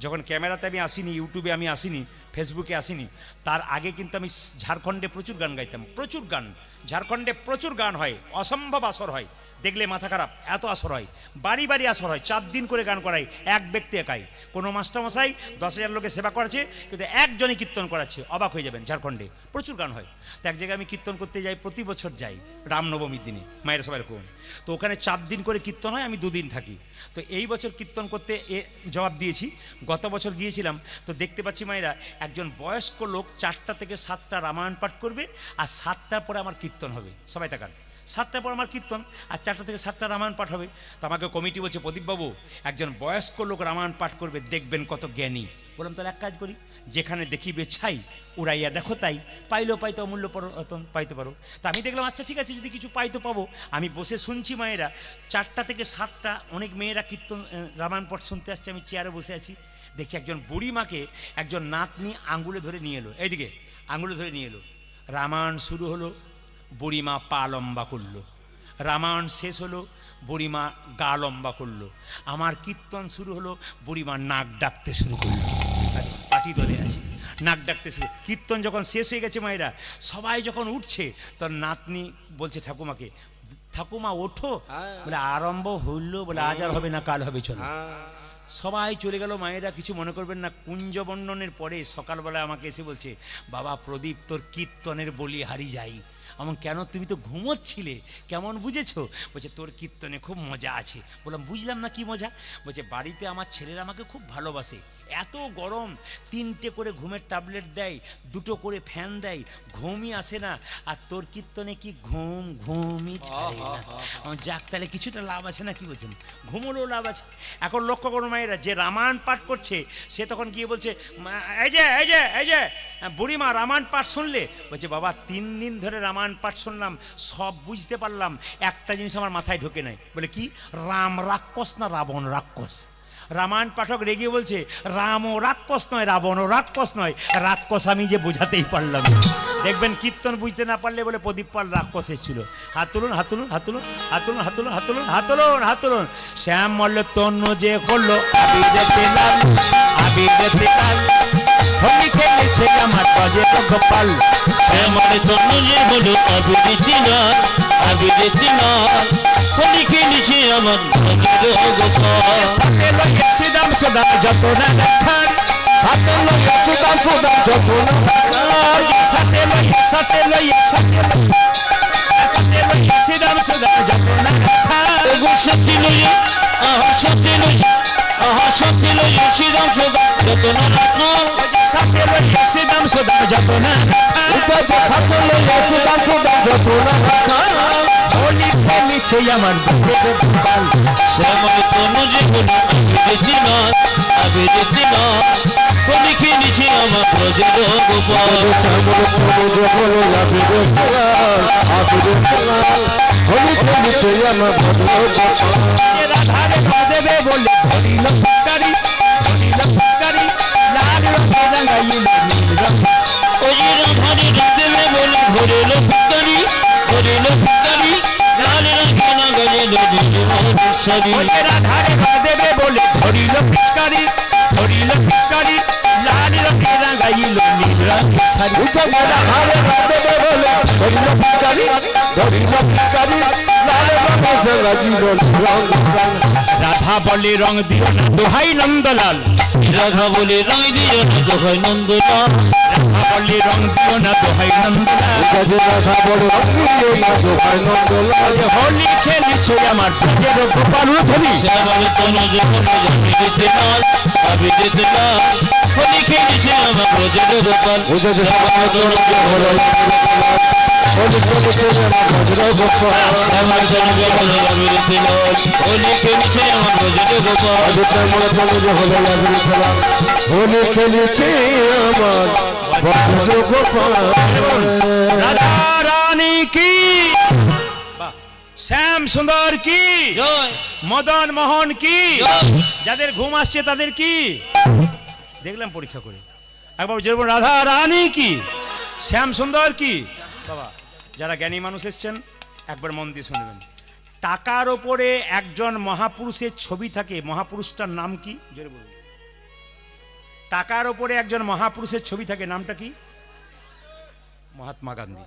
S1: যখন ক্যামেরাতে আমি আসিনি, ইউটিউবে আমি আসিনি, ফেসবুকে আসিনি, তার আগে কিন্তু আমি ঝাড়খণ্ডে প্রচুর গান গাইতাম, প্রচুর গান। ঝাড়খণ্ডে প্রচুর গান হয়, অসম্ভব আসর হয়, দেখলে মাথা খারাপ, এত আসর হয়, বাড়ি বাড়ি আসর হয়, 4 দিন করে গান করাই এক ব্যক্তি একাই। কোনো মাস্টারমশাই 10,000 লোকের সেবা করাচ্ছে, কিন্তু একজনই কীর্তন করাচ্ছে, অবাক হয়ে যাবেন। ঝাড়খণ্ডে প্রচুর গান হয়। তো এক জায়গায় আমি কীর্তন করতে যাই, প্রতি বছর যাই রামনবমীর দিনে, মায়ের সবাই এরকম। তো ওখানে 4 দিন করে কীর্তন হয়, আমি 2 দিন থাকি। তো এই বছর কীর্তন করতে জবাব দিয়েছি। গত বছর গিয়েছিলাম, তো দেখতে পাচ্ছি মায়েরা, একজন বয়স্ক লোক 4টা থেকে 7টা রামায়ণ পাঠ করবে, আর 7টার পরে আমার কীর্তন হবে। সবাই তাকান, 7টার পর আমার কীর্তন, আর 4টা থেকে 7টা রামায়ণ পাঠ হবে। তো আমাকে কমিটি বলছে, প্রদীপবাবু একজন বয়স্ক লোক রামায়ণ পাঠ করবে, দেখবেন কত জ্ঞানী। বললাম তাহলে এক কাজ করি, যেখানে দেখিবে ছাই উড়াইয়া দেখো তাই, পাইলেও পাইতো অমূল্য পরতন পাইতে পারো। তা আমি দেখলাম আচ্ছা ঠিক আছে, যদি কিছু পাইতো পাবো। আমি বসে শুনছি মায়েরা, 4টা থেকে 7টা অনেক মেয়েরা কীর্তন রামায়ণ পাঠ শুনতে আসছে, আমি চেয়ারে বসে আছি। দেখছি একজন বুড়ি মাকে একজন নাতনি আঙুলে ধরে নিয়ে এলো, এইদিকে আঙুলে ধরে নিয়ে এলো। রামায়ণ শুরু হলো, বুড়িমা পা লম্বা করলো। রামায়ণ শেষ হলো, বুড়িমা গা লম্বা করলো। আমার কীর্তন শুরু হলো, বুড়িমা নাক ডাকতে শুরু করলো। পাটি দলে আছে, নাক ডাকতে শুরু। কীর্তন যখন শেষ হয়ে গেছে মায়েরা, সবাই যখন উঠছে, তখন নাতনি বলছে ঠাকুমাকে, ঠাকুমা ওঠো। বলে আরম্ভ হইল, বলে আজ আর হবে না, কাল হবে, চলো। সবাই চলে গেল। মায়েরা কিছু মনে করবেন না, কুঞ্জবর্ণনের পরে সকালবেলা আমাকে এসে বলছে, বাবা প্রদীপ তোর কীর্তনের বলি হারি যাই। এমন কেন, তুমি তো ঘুমোচ্ছিলে, কেমন বুঝেছো? বলছে তোর কীর্তনে খুব মজা আছে। বললাম বুঝলাম না, কি মজা? বলছে বাড়িতে আমার ছেলেরা আমাকে খুব ভালোবাসে, এত গরম 3টে করে ঘুমের ট্যাবলেট দেয়, 2টো করে ফ্যান দেয়, ঘুমই আসে না, আর তোর কীর্তনে কি ঘুমই ছাড়ে না। যাক তাহলে কিছুটা লাভ আছে না, কি বলছেন? ঘুমোলেও লাভ আছে। এখন লক্ষ্য করো মায়েরা, যে রামায়ণ পাঠ করছে সে তখন গিয়ে বলছে, এই যে এই যে এই যে বুড়িমা রামায়ণ পাঠ শুনলে? বলছে বাবা 3 দিন ধরে রামায়ণ পাঠ শুনলাম, সব বুঝতে পারলাম, একটা জিনিস আমার মাথায় ঢোকে নাই। বলে কি? রাম রাক্ষস না রাবণ রাক্ষস? রামায়ণ পাঠক রেগে বলছে, রামও রাক্ষস নয়, রাবণও রাক্ষস নয়, রাক্ষস আমি যে বোঝাতেই পারলাম। দেখবেন কীর্তন বুঝতে না পারলে বলে প্রদীপ পাল রাক্ষস এসেছিল। হাত তুলুন, হাত তুলুন, হাত তুলুন, হাত তুলুন, হাত তুলুন, হাত তুলুন, হাত তুলুন, হাত তুলুন। শ্যাম মল্লতনু যে হলো, আবিরেতে লাল, আবিরেতে লাল, হোলি খেলেছে আমার বাজে গোপাল।
S2: শ্যামল তনু যে হলো, আবিরেতে লাল, আবিরেতে লাল, হোলি খেলেছে আমার বাজে গোপাল।
S1: সাথে লইয়া শ্রীরাম সদা যত না রাখার,
S2: হাতে লইয়া সুদাম সুদাম যত না রাখার,
S1: সাথে লইয়া, সাথে লইয়া, সাথে লইয়া, সাথে লইয়া শ্রীরাম সদা যত না রাখার।
S2: এগো সাথে লইয়া, আহা সাথে লইয়া, আহা সাথে লইয়া শ্রীরাম সুদাম যত না রাখার,
S1: সাথে লইয়া শ্রীরাম সদা যত না রাখার।
S2: উঠে যে খাতে লইয়া সুদাম সুদাম যত না রাখার।
S1: হোলি খেলেছে আমার বাজে গোপাল।
S2: শ্যামল তনু যে হলো, আবিরেতে লাল, আবিরেতে লাল, হোলি খেলেছে আমার বাজে গোপাল। শ্যামল তনু যে হলো, আবিরেতে লাল, আবিরেতে লাল, হোলি খেলেছে আমার বাজে গোপাল।
S1: রাধারে দেবে বলে ধরিল ফুটকারি, ধরিল ফুটকারি, লাল রঙে রাঙাইল নীল রঙ।
S2: ওই রাধারে দেবে বলে ধরিল ফুটকারি, ধরিল ফুটকারি, লাল রঙে রাঙাইল নীল মধুসারি।
S1: ওরে রাধারে দেবে বলে ধরিল ফুটকারি, ধরিল ফুটকারি, লাল রঙে রাঙাইল নীল রঙের শাড়ি।
S2: রাধারে দেবে বলে ধরিল ফুটকারি, ধরিল ফুটকারি, লাল রঙে রাঙাইল নীল।
S1: রাধা বলে রং দিও না দোহাই নন্দলাল,
S2: রাধা বলে রং দিও না দোহাই নন্দলাল,
S1: রাধা বলে রং দিও না দোহাই নন্দলাল।
S2: রাধা বলে রং দিও না দোহাই নন্দলাল।
S1: হোলি খেলেছে আমার বাজে গোপাল। ধরি
S2: শ্যামল তনু যে হলো, আবিরেতে লাল, আবিরেতে লাল, হোলি খেলেছে আমার বাজে গোপাল। শ্যামল তনু যে হলো, হোলি খেলেছে আমার বাজে গোপাল। শ্যামল তনু যে হলো, আবিরেতে লাল, হোলি খেলেছে আমার বাজে গোপাল। শ্যামল তনু যে হলো, আবিরেতে লাল, হোলি খেলেছে আমার বাজে গোপাল।
S1: রাধা রানী কি। বাহ, শ্যাম সুন্দর কি,
S2: জয়
S1: মদন মোহন কি,
S2: জয়
S1: যাদের ঘুম আসছে তাদের কি, দেখলাম পরীক্ষা করে একবার যেরকম রাধা রানী কি, শ্যাম সুন্দর কি। বাবা যারা জ্ঞানী মানুষ এসছেন একবার মন দিয়ে শুনবেন। টাকার ওপরে একজন মহাপুরুষের ছবি থাকে, মহাপুরুষটার নাম কি জোরে বলুন। টাকার ওপরে একজন মহাপুরুষের ছবি থাকে, নামটা কি? মহাত্মা গান্ধী।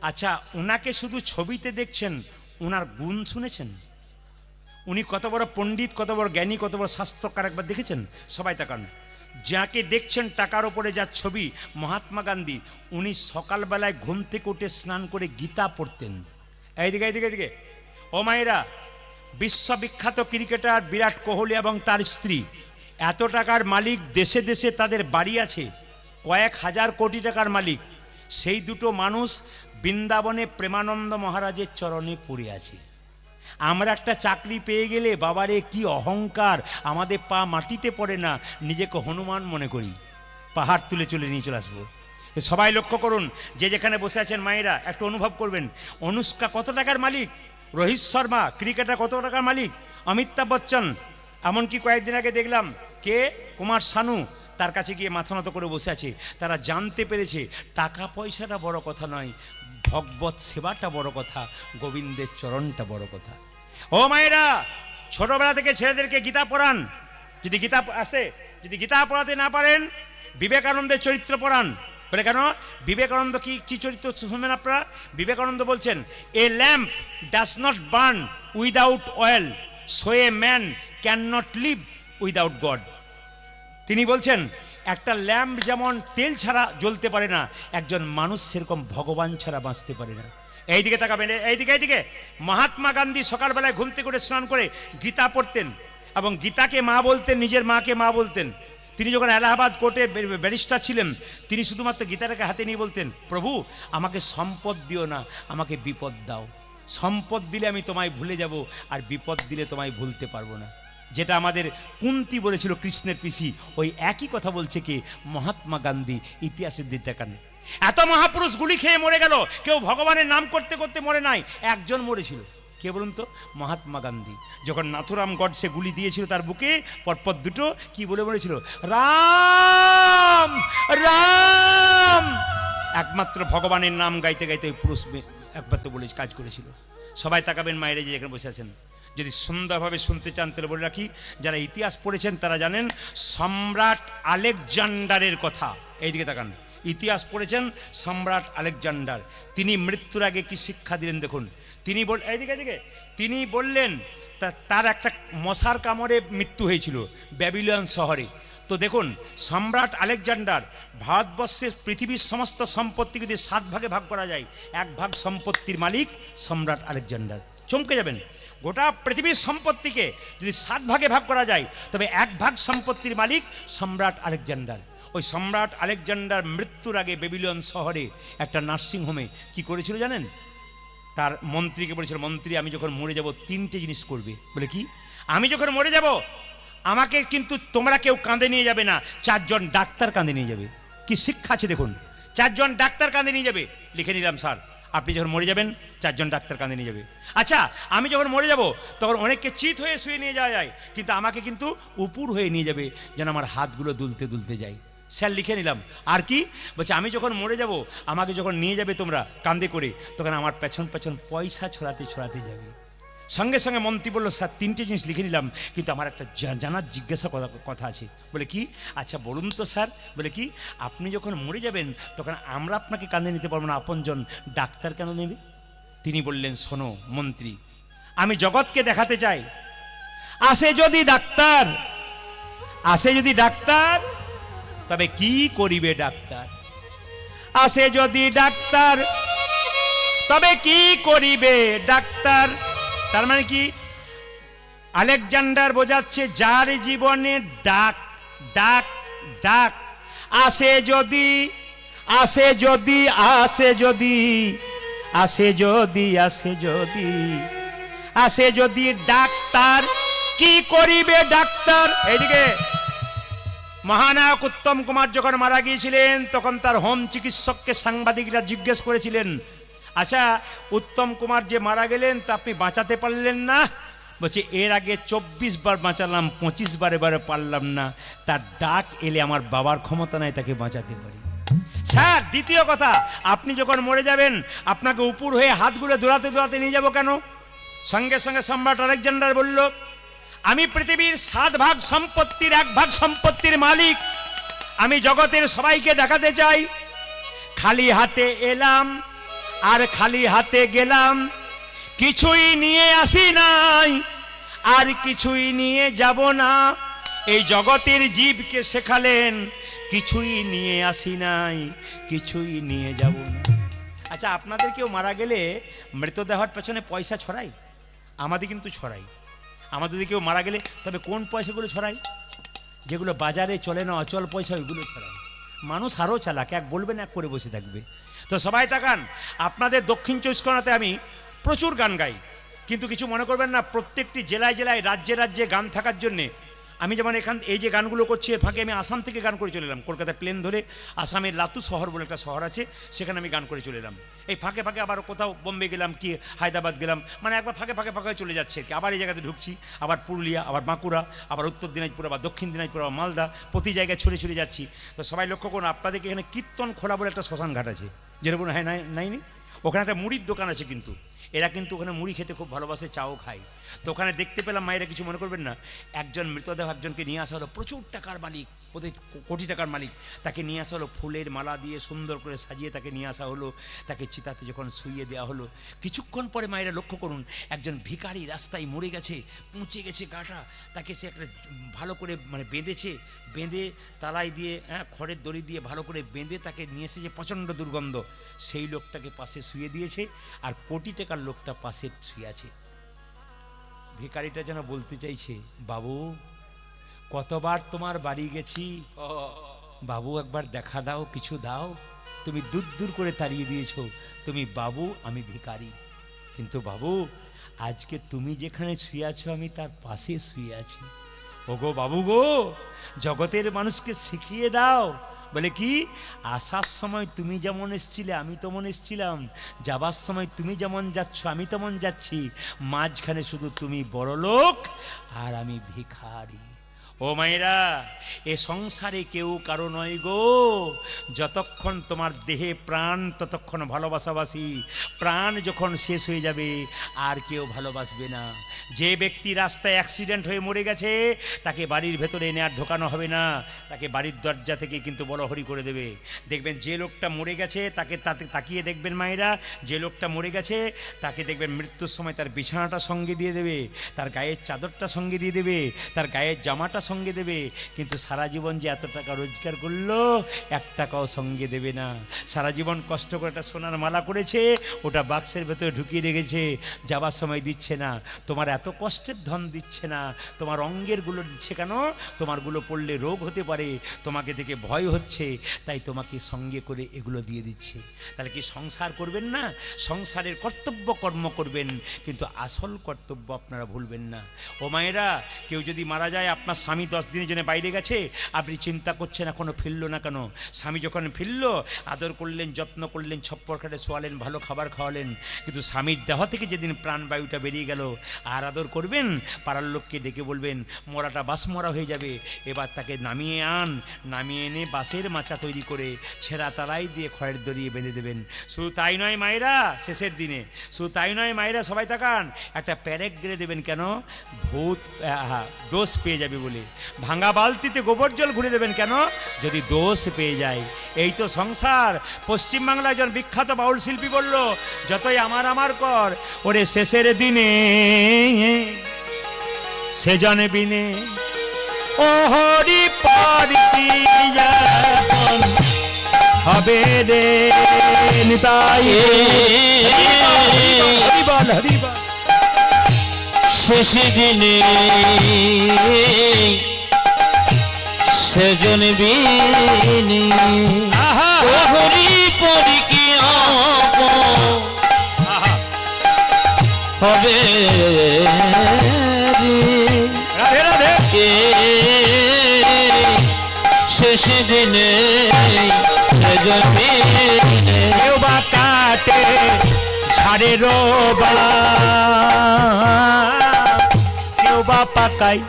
S1: আচ্ছা ওনাকে শুধু ছবিতে দেখছেন, ওনার গুণ শুনেছেন? উনি কত বড় পণ্ডিত, কত বড় জ্ঞানী, কত বড় স্বাস্থ্যকার একবার দেখেছেন? সবাই তাকান। যাকে দেখছেন টাকার ওপরে যার ছবি মহাত্মা গান্ধী, উনি সকালবেলায় ঘুম থেকে উঠে স্নান করে গীতা পড়তেন। এইদিকে এইদিকে এইদিকে ও মায়েরা, বিশ্ববিখ্যাত ক্রিকেটার বিরাট কোহলি এবং তার স্ত্রী এত টাকার মালিক, দেশে দেশে তাদের বাড়ি আছে, কয়েক হাজার কোটি টাকার মালিক। সেই দুটো মানুষ বৃন্দাবনে প্রেমানন্দ মহারাজের চরণে পড়ে আছে। আমরা একটা চাকরি পেয়ে গেলে বাবারে কি অহংকার, আমাদের পা মাটিতে পড়ে না, নিজেকে হনুমান মনে করি, পাহাড় তুলে চলে নিয়ে চলে আসবো। সবাই লক্ষ্য করুন, যে যেখানে বসে আছেন মায়েরা একটু অনুভব করবেন, অনুষ্কা কত টাকার মালিক, রোহিত শর্মা ক্রিকেটার কত টাকার মালিক, অমিতাভ বচ্চন, এমনকি কয়েকদিন আগে দেখলাম কে কুমার শানু তার কাছে গিয়ে মাথা নত করে বসে আছে। তারা জানতে পেরেছে টাকা পয়সাটা বড় কথা নয়, ভগবত সেবাটা বড় কথা, গোবিন্দের চরণটা বড় কথা। ও মায়েরা, ছোটবেলা থেকে ছেলেদেরকে গীতা পড়ান। যদি গীতা পড়াতে না পারেন, বিবেকানন্দের চরিত্র পড়ান। বলে কেন? বিবেকানন্দ কি চরিত্র শুনবেন আপনারা? বিবেকানন্দ বলছেন, a lamp does not burn without oil, so a man can not live without God. তিনি বলছেন একটা ল্যাম্প যেমন তেল ছাড়া জ্বলতে পারে না, একজন মানুষ সেরকম ভগবান ছাড়া বাঁচতে পারে না। এইদিকে তাকাবেন, এইদিকে। মহাত্মা গান্ধী সকালবেলায় ঘুম থেকে উঠে স্নান করে গীতা পড়তেন এবং গীতাকে মা বলতেন, নিজের মাকে মা বলতেন। তিনি যখন এলাহাবাদ কোর্টে ব্যারিস্টার ছিলেন, তিনি শুধুমাত্র গীতাটাকে হাতে নিয়ে বলতেন, প্রভু আমাকে সম্পদ দিও না, আমাকে বিপদ দাও। সম্পদ দিলে আমি তোমায় ভুলে যাব, আর বিপদ দিলে তোমায় ভুলতে পারবো না। যেটা আমাদের কুন্তি বলেছিল কৃষ্ণের পিসি, ওই একই কথা বলছে কে? মহাত্মা গান্ধী। ইতিহাসের দিক দেখান, এত মহাপুরুষ গুলি খেয়ে মরে গেল, কেউ ভগবানের নাম করতে করতে মরে নাই, একজন মরেছিল। কে বলুন তো? মহাত্মা গান্ধী। যখন নাথুরাম গডসে গুলি দিয়েছিল তার বুকে, পরপর দুটো কি বলে মরেছিল? রাম রাম। একমাত্র ভগবানের নাম গাইতে গাইতে ওই পুরুষ একবার তো বলে কাজ করেছিল। সবাই তাকাবেন মায়েরা যে এখানে বসে আছেন, যদি সুন্দরভাবে শুনতে চান তাহলে বলে রাখি, যারা ইতিহাস পড়েছেন তারা জানেন সম্রাট আলেকজান্ডারের কথা। এইদিকে তাকান, ইতিহাস পড়েছেন সম্রাট আলেকজান্ডার। তিনি মৃত্যুর আগে কি শিক্ষা দিলেন দেখুন। তিনি বললেন তার একটা মশার কামড়ে মৃত্যু হয়েছিল ব্যাবিলন শহরে। তো দেখুন, সম্রাট আলেকজান্ডার ভারতবর্ষের পৃথিবীর সমস্ত সম্পত্তিকে যদি 7 ভাগে ভাগ করা যায়, 1 ভাগ সম্পত্তির মালিক সম্রাট আলেকজান্ডার। চমকে যাবেন, গোটা পৃথিবীর সম্পত্তিকে যদি 7 ভাগে ভাগ করা যায়, তবে 1 ভাগ সম্পত্তির মালিক সম্রাট আলেকজান্ডার। ওই সম্রাট আলেকজান্ডার মৃত্যুর আগে বেবিলন শহরে একটা নার্সিংহোমে কি করেছিল জানেন? তার মন্ত্রীকে বলেছিল, মন্ত্রী আমি যখন মরে যাব 3টে জিনিস করবে। বলে কি? আমি যখন মরে যাব আমাকে কিন্তু তোমরা কেউ কাঁধে নিয়ে যাবে না, 4 জন ডাক্তার কাঁধে নিয়ে যাবে। কি শিক্ষা আছে দেখুন, 4 জন ডাক্তার কাঁধে নিয়ে যাবে। লিখে নিলাম স্যার, আপনি যখন মরে যাবেন 4 জন ডাক্তার কাঁধে নিয়ে যাবে। আচ্ছা আমি যখন মরে যাব তখন অনেককে চিত হয়ে শুয়ে নিয়ে যাওয়া যায়, কিন্তু আমাকে কিন্তু উপুর হয়ে নিয়ে যাবে, যেন আমার হাতগুলো দুলতে দুলতে যায়। স্যার লিখে নিলাম। আর কি বলছে? আমি যখন মরে যাব আমাকে যখন নিয়ে যাবে তোমরা কাঁধে করে, তখন আমার পেছন পেছন পয়সা ছড়াতে ছড়াতে যাবে। সঙ্গে সঙ্গে মন্ত্রী বলল, স্যার 3টে জিনিস লিখে নিলাম, কিন্তু আমার একটা জানার জিজ্ঞাসা কথা আছে। বলে কি? আচ্ছা বলুন তো স্যার। বলে কি? আপনি যখন মরে যাবেন তখন আমরা আপনাকে কাঁধে নিতে পারবো না, আপনজন ডাক্তার কেন নেবে? তিনি বললেন, শোনো মন্ত্রী, আমি জগৎকে দেখাতে চাই, আসে যদি ডাক্তার তবে কি করিবে ডাক্তার? আসে যদি ডাক্তার তবে কি করিবে ডাক্তার? তার মানে কি? আলেকজান্ডার বোঝাচ্ছে যার জীবনে ডাক ডাক ডাক আসে যদি আসে যদি আসে যদি আসে যদি আসে যদি আসে যদি ডাক্তার কি করিবে ডাক্তার? এইদিকে মহানায়ক উত্তম কুমার যখন মারা গিয়েছিলেন তখন তার হোম চিকিৎসককে সাংবাদিকরা জিজ্ঞেস করেছিলেন, আচ্ছা, উত্তম কুমার যে মারা গেলেন তা আপনি বাঁচাতে পারলেন না? বলছে এর আগে 24 বার বাঁচালাম, 25 বার এবারে পারলাম না। তার ডাক এলে আমার বাবার ক্ষমতা নাই তাকে বাঁচাতে পারি। স্যার, দ্বিতীয় কথা, আপনি যখন মরে যাবেন আপনাকে উপর হয়ে হাতগুলো দোলাতে দোলাতে নিয়ে যাব কেন? সঙ্গে সঙ্গে সম্রাট আলেকজান্ডার বলল, আমি পৃথিবীর 7 ভাগ সম্পত্তির 1 ভাগ সম্পত্তির মালিক। আমি জগতের সবাইকে দেখাতে চাই, খালি হাতে এলাম আর খালি হাতে গেলাম, কিছুই নিয়ে আসি নাই আর কিছুই নিয়ে যাব না। এই জগতের জীবকে শেখালেন, কিছুই নিয়ে আসি নাই, কিছুই নিয়ে যাব না। আচ্ছা, আপনাদের কেউ মারা গেলে মৃতদেহর পেছনে পয়সা ছড়াই? আমাদের কিন্তু ছড়াই। আমাদের যদি কেউ মারা গেলে তবে কোন পয়সাগুলো ছড়াই? যেগুলো বাজারে চলে না, অচল পয়সা, ওইগুলো ছড়াই। মানুষ আরও চালাক, এক বলবেন এক করে বসে থাকবে। তো সবাই তাকান, আপনাদের দক্ষিণ 24 পরগনাতে আমি প্রচুর গান গাই, কিন্তু কিছু মনে করবেন না, প্রত্যেকটি জেলায় জেলায় রাজ্যে রাজ্যে গান থাকার জন্যে আমি যেমন এই যে গানগুলো করছি, এর ফাঁকে আমি আসাম থেকে গান করে চলে এলাম। কলকাতার প্লেন ধরে আসামের লাতু শহর বলে একটা শহর আছে, সেখানে আমি গান করে চলে এলাম। এই ফাঁকে ফাঁকে আবার কোথাও বোম্বে গেলাম, কি হায়দ্রাবাদ গেলাম, মানে একবার ফাঁকে ফাঁকে ফাঁকে চলে যাচ্ছে আর কি। আবার এই জায়গাতে ঢুকছি, আবার পুরুলিয়া, আবার বাঁকুড়া, আবার উত্তর দিনাজপুর, আবার দক্ষিণ দিনাজপুর, আবার মালদা, প্রতি জায়গায় ছড়ে ছড়ে যাচ্ছি। তো সবাই লক্ষ্য করুন, আপনাদেরকে এখানে কীর্তন খোলা বলে একটা শ্মশান ঘাট আছে, যেরকম হ্যাঁ নাইনি, ওখানে একটা মুড়ির দোকান আছে, কিন্তু এরা কিন্তু ওখানে মুড়ি খেতে খুব ভালোবাসে, চাও খায়। তো ওখানে দেখতে পেলাম, মায়েরা কিছু মনে করবেন না, একজন মৃতদেহ একজনকে নিয়ে আসা হলো, প্রচুর টাকার মালিক, কোটি টাকার মালিক, তাকে নিয়ে আসা হলো ফুলের মালা দিয়ে সুন্দর করে সাজিয়ে তাকে নিয়ে আসা হলো। তাকে চিতাতে যখন শুইয়ে দেওয়া হলো, কিছুক্ষণ পরে মায়েরা লক্ষ্য করুন, একজন ভিখারি রাস্তায় মরে গেছে, পচে গেছে গাটা, তাকে সে একটা ভালো করে মানে বেঁধেছে, বেঁধে তালাই দিয়ে খড়ের দড়ি দিয়ে ভালো করে বেঁধে তাকে নিয়ে এসেছে, প্রচণ্ড দুর্গন্ধ। সেই লোকটাকে পাশে শুয়ে দিয়েছে, আর কোটি টাকার লোকটা পাশে শুয়ে আছে। ভিখারিটা যেন বলতে চাইছে, বাবু কতবার তোমার বাড়ি গেছি, বাবু একবার দেখা দাও, কিছু দাও। তুমি দূর দূর করে তাড়িয়ে দিয়েছ, তুমি বাবু, আমি ভিখারি, কিন্তু বাবু আজকে তুমি যেখানে শুয়ে আছো আমি তার পাশে শুয়ে আছি। ওগো বাবু গো, জগতের মানুষকে শিখিয়ে দাও। বলে কি, আসার সময় তুমি যেমন এসছিলে আমি তেমন এসছিলাম, যাবার সময় তুমি যেমন যাচ্ছ আমি তেমন যাচ্ছি, মাঝখানে শুধু তুমি বড়লোক আর আমি ভিখারি। ও মায়েরা, এ সংসারে কেউ কারো নয় গো, যতক্ষণ তোমার দেহে প্রাণ ততক্ষণ ভালোবাসাবাসি, প্রাণ যখন শেষ হয়ে যাবে আর কেউ ভালোবাসবে না। যে ব্যক্তি রাস্তায় অ্যাক্সিডেন্ট হয়ে মরে গেছে তাকে বাড়ির ভেতরে এনে আর ঢোকানো হবে না, তাকে বাড়ির দরজা থেকে কিন্তু বড়হরি করে দেবে। দেখবেন যে লোকটা মরে গেছে তাকে তাকিয়ে দেখবেন মায়েরা, যে লোকটা মরে গেছে তাকে দেখবেন মৃত্যুর সময় তার বিছানাটা সঙ্গে দিয়ে দেবে, তার গায়ের চাদরটা সঙ্গে দিয়ে দেবে, তার গায়ের জামাটা সঙ্গে দেবে, কিন্তু সারা জীবন যে এত টাকা রোজগার করলো 1 টাকাও সঙ্গে দেবে না। সারা জীবন কষ্ট করে একটা সোনার মালা করেছে, ওটা বাক্সের ভেতরে ঢুকিয়ে রেখেছে, যাবার সময় দিচ্ছে না। তোমার এত কষ্টের ধন দিচ্ছে না, তোমার অঙ্গেরগুলো দিচ্ছে কেন? তোমারগুলো পড়লে রোগ হতে পারে, তোমাকে দেখে ভয় হচ্ছে, তাই তোমাকে সঙ্গে করে এগুলো দিয়ে দিচ্ছে। তাহলে কি সংসার করবেন না? সংসারের কর্তব্য কর্ম করবেন, কিন্তু আসল কর্তব্য আপনারা ভুলবেন না। ও মায়েরা, কেউ যদি মারা যায়, আপনার স্বামী 10 দিনের জন্য বাইরে গেছে, আপনি চিন্তা করছেন এখনো ফিরল না কেন। স্বামী যখন ফিরল, আদর করলেন, যত্ন করলেন, ছপ্পর খাটে শোয়ালেন, ভালো খাবার খাওয়ালেন, কিন্তু স্বামীর দেহ থেকে যেদিন প্রাণবায়ুটা বেরিয়ে গেল, আর আদর করবেন? পাড়ার লোককে ডেকে বলবেন মরাটা বাস মরা হয়ে যাবে, এবার তাকে নামিয়ে নামিয়ে এনে বাঁশের মাচা তৈরি করে ছেঁড়া তালাই দিয়ে খড়ের দড়িয়ে বেঁধে দেবেন। শুধু তাই নয় মায়েরা, শেষের দিনে শুধু তাই নয় মায়েরা, সবাই তাকান, একটা প্যারেক গেড়ে দেবেন। কেন? ভূত দোষ পেয়ে যাবে বলে। ভাঙা বালতিতে গোবর জল ঘুরে দেবেন। কেন? যদি দোষ পেয়ে যায়। এই তো সংসার। পশ্চিমবাংলায় একজন বিখ্যাত বাউল শিল্পী বলল, যতই আমার আমার কর, ওরে শেষের দিনে সেজন বিনে ও হরি পারি হবে রে নিতাই। হরি বল হরি বল।
S2: শেষ দিনে সেজন বিনে হরি পরি কি হবে
S1: রাধে রাধে।
S2: শেষ দিনে সেজন বিনে
S1: কেউ বা কাঠ কাটে ঝাড়ে রোবা, কেউ বা পাকায়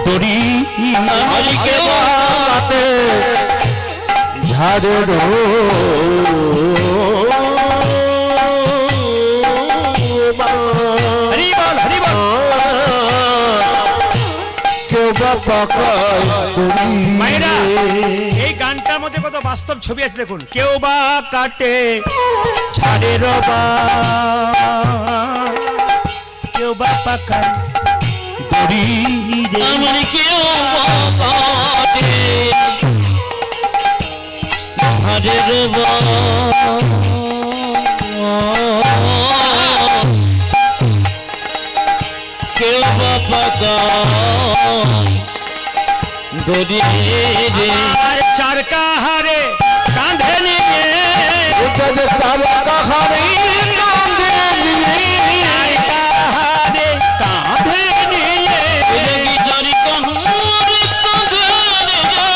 S1: দড়ি,
S2: আমার কেউ কাটে ঝাড়ে
S1: হরি বল হরি বল।
S2: কেউ বা পাকায় দড়ি।
S1: মায়েরা, এই গানটার মধ্যে কত বাস্তব ছবি আছে দেখুন। কেউ বা কাটে ঝাড়ে রোবা, কেউ বা পাকায় দড়ি রে।
S2: আমার কেউ কাটে ঝাড়ে রোবা, কেউ বা পাকায় দড়ি রে।
S1: আর চার কাহারে কাঁধে নিয়ে,
S2: উঠে তারা কাহারে কাঁধে নিয়ে,
S1: চার কাহারে কাঁধে নিয়ে,
S2: দেখি চারি কাহারে কাঁধে নিয়ে।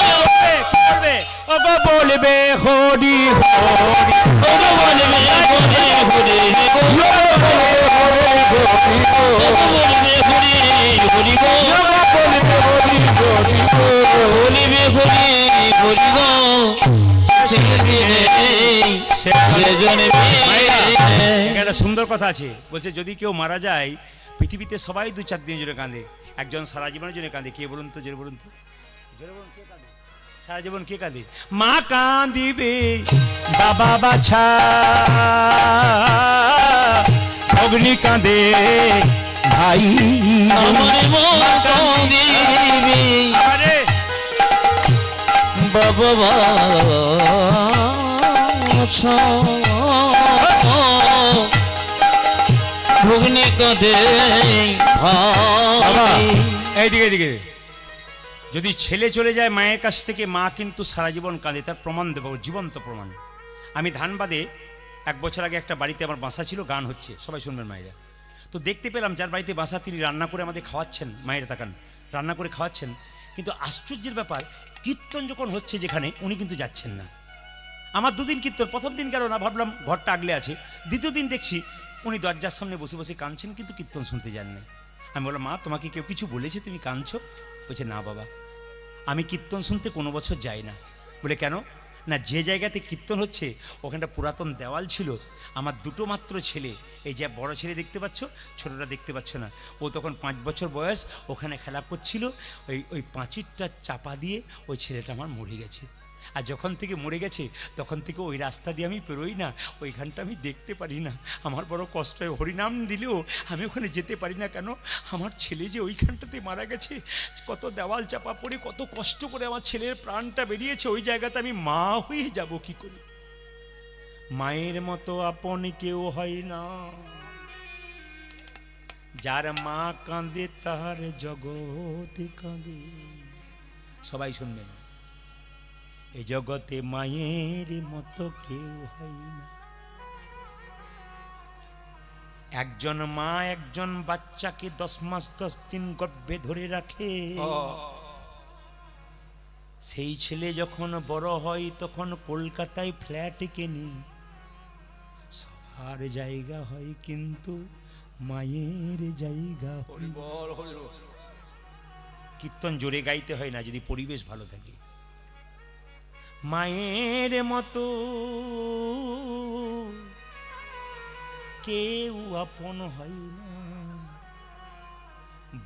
S1: কি করবে? ও গো বলবে হরি হরি,
S2: ওগো বলবে হরে হরে গো, বলবে হরি হরি গো, বলবে হরি হরি গো। সেজনে
S1: একটা সুন্দর কথা আছে, বলছে যদি কেউ মারা যায় পৃথিবীতে সবাই দু চার দিনের জন্য কাঁদে, একজন সারা জীবনের জন্য কাঁদে। কে বলুন তো, জোরে বলুন তো, জোরে বলুন, কে কাঁদে সারা জীবন? কে কাঁদে? মা কাঁদিবে বাবা বাছা, অগ্নি কাঁদে ভাই,
S2: আমার মন কাঁদিবে
S1: আরে
S2: বাবা বাছা, ভগ্নি কাঁদে ভাই।
S1: এইদিকে এইদিকে। যদি ছেলে চলে যায় মায়ের কাছ থেকে, মা কিন্তু সারা জীবন কাঁদে। তার প্রমাণ দেবো, জীবন্ত প্রমাণ। আমি ধানবাদে 1 বছর আগে একটা বাড়িতে আমার বাসা ছিল, গান হচ্ছে, সবাই শুনবেন মায়েরা। তো দেখতে পেলাম যার বাড়িতে বাসা তিনি রান্না করে আমাদের খাওয়াচ্ছেন, মায়েরা তাকান, রান্না করে খাওয়াচ্ছেন। কিন্তু আশ্চর্যের ব্যাপার, কীর্তন যখন হচ্ছে যেখানে, উনি কিন্তু যাচ্ছেন না। আমার 2 দিন কীর্তন, প্রথম দিন গেল না, ভাবলাম ঘরটা আগলে আছে। দ্বিতীয় দিন দেখছি উনি দরজার সামনে বসে বসে কাঁদছেন, কিন্তু কীর্তন শুনতে যান না। আমি বললাম, মা তোমাকে কেউ কিছু বলেছে তুমি কাঁদছো? বলছে, না বাবা, আমি কীর্তন শুনতে কোনো বছর যাই না। বলে কেন? না, যে জায়গাতে কীর্তন হচ্ছে ওখানটা পুরাতন দেওয়াল ছিল। আমার 2টো মাত্র ছেলে, এই যে বড় ছেলে দেখতে পাচ্ছ, ছোটটা দেখতে পাচ্ছ না, ও তখন 5 বছর বয়স, ওখানে খেলা করছিল। ওই পাঁচিরটা চাপা দিয়ে ওই ছেলেটা আমার মরে গেছে। আর যখন থেকে মরে গেছে তখন থেকে ওই রাস্তা দিয়ে আমি পেরোই না, ওইখানটা আমি দেখতে পারি না। আমার বড় কষ্ট হয়, হরিনাম দিলেও আমি ওখানে যেতে পারি না। কেন? আমার ছেলে যে ওইখানটাতে মারা গেছে, কত দেওয়াল চাপা পড়ে কত কষ্ট করে আমার ছেলের প্রাণটা বেরিয়েছে, ওই জায়গাতে আমি মা হয়ে যাব কি করে? মায়ের মতো আপন কেউ হয় না, যার মা কাঁদে তার জগৎ কাঁদে। সবাই শুনবেন, এই জগতে মায়ের মতো কেউ হয় না। একজন মা একজন বাচ্চাকে 10 মাস 10 দিন গর্ভে ধরে রাখে। সেই ছেলে যখন বড় হয় তখন কলকাতায় ফ্ল্যাট কেনে। সবার জায়গা হয় কিন্তু মায়ের জায়গা হয়। কীর্তন জোরে গাইতে হয় না যদি পরিবেশ ভালো থাকে। মায়ের মতো কেউ আপন হয় না,